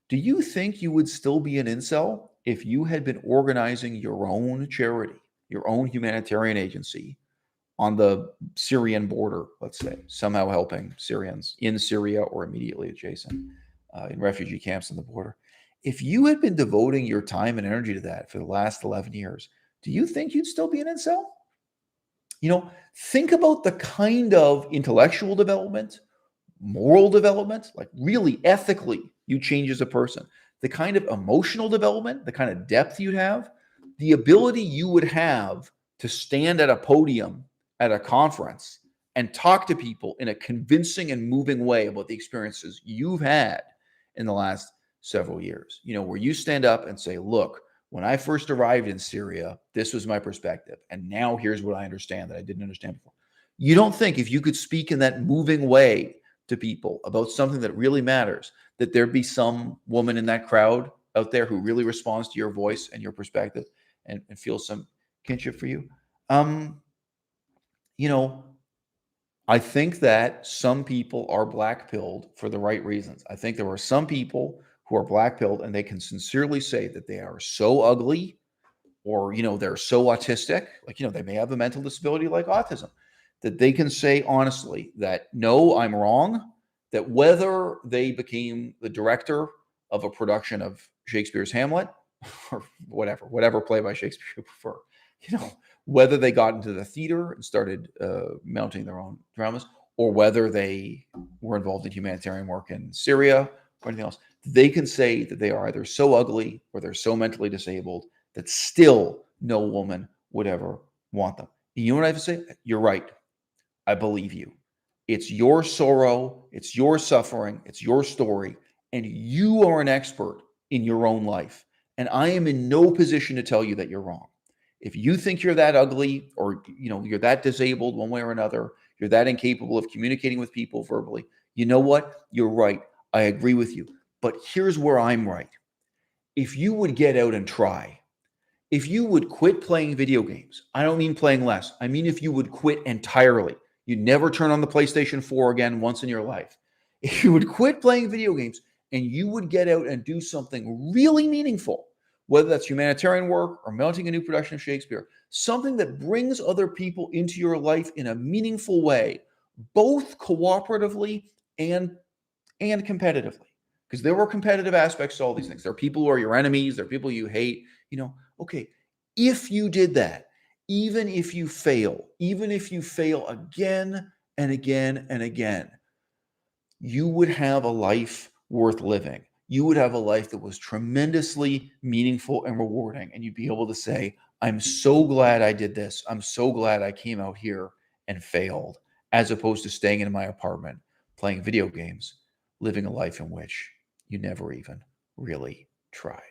do you think you would still be an incel if you had been organizing your own charity, your own humanitarian agency on the Syrian border, let's say, somehow helping Syrians in Syria or immediately adjacent in refugee camps on the border? If you had been devoting your time and energy to that for the last 11 years, do you think you'd still be an incel? Think about the kind of intellectual development, moral development, like really ethically you change as a person, the kind of emotional development, the kind of depth you'd have, the ability you would have to stand at a podium at a conference and talk to people in a convincing and moving way about the experiences you've had in the last several years, where you stand up and say, look, when I first arrived in Syria, this was my perspective. And now here's what I understand that I didn't understand before. You don't think if you could speak in that moving way to people about something that really matters, that there'd be some woman in that crowd out there who really responds to your voice and your perspective and feels some kinship for you? I think that some people are black-pilled for the right reasons. I think there are some people who are black-pilled and they can sincerely say that they are so ugly or, they're so autistic, like, they may have a mental disability like autism, that they can say honestly that, no, I'm wrong. that whether they became the director of a production of Shakespeare's Hamlet or whatever play by Shakespeare you prefer, whether they got into the theater and started mounting their own dramas, or whether they were involved in humanitarian work in Syria or anything else, they can say that they are either so ugly or they're so mentally disabled that still no woman would ever want them. You know what I have to say? You're right. I believe you. It's your sorrow, it's your suffering, it's your story, and you are an expert in your own life. And I am in no position to tell you that you're wrong. If you think you're that ugly, or you're that disabled one way or another, you're that incapable of communicating with people verbally, you know what? You're right. I agree with you. But here's where I'm right. If you would get out and try, if you would quit playing video games, I don't mean playing less. I mean, if you would quit entirely, you never turn on the PlayStation 4 again once in your life. If you would quit playing video games and you would get out and do something really meaningful, whether that's humanitarian work or mounting a new production of Shakespeare, something that brings other people into your life in a meaningful way, both cooperatively and competitively. Because there were competitive aspects to all these things. There are people who are your enemies, there are people you hate, okay, if you did that, even if you fail again and again and again, you would have a life worth living. You would have a life that was tremendously meaningful and rewarding. And you'd be able to say, I'm so glad I did this. I'm so glad I came out here and failed, as opposed to staying in my apartment, playing video games, living a life in which you never even really tried.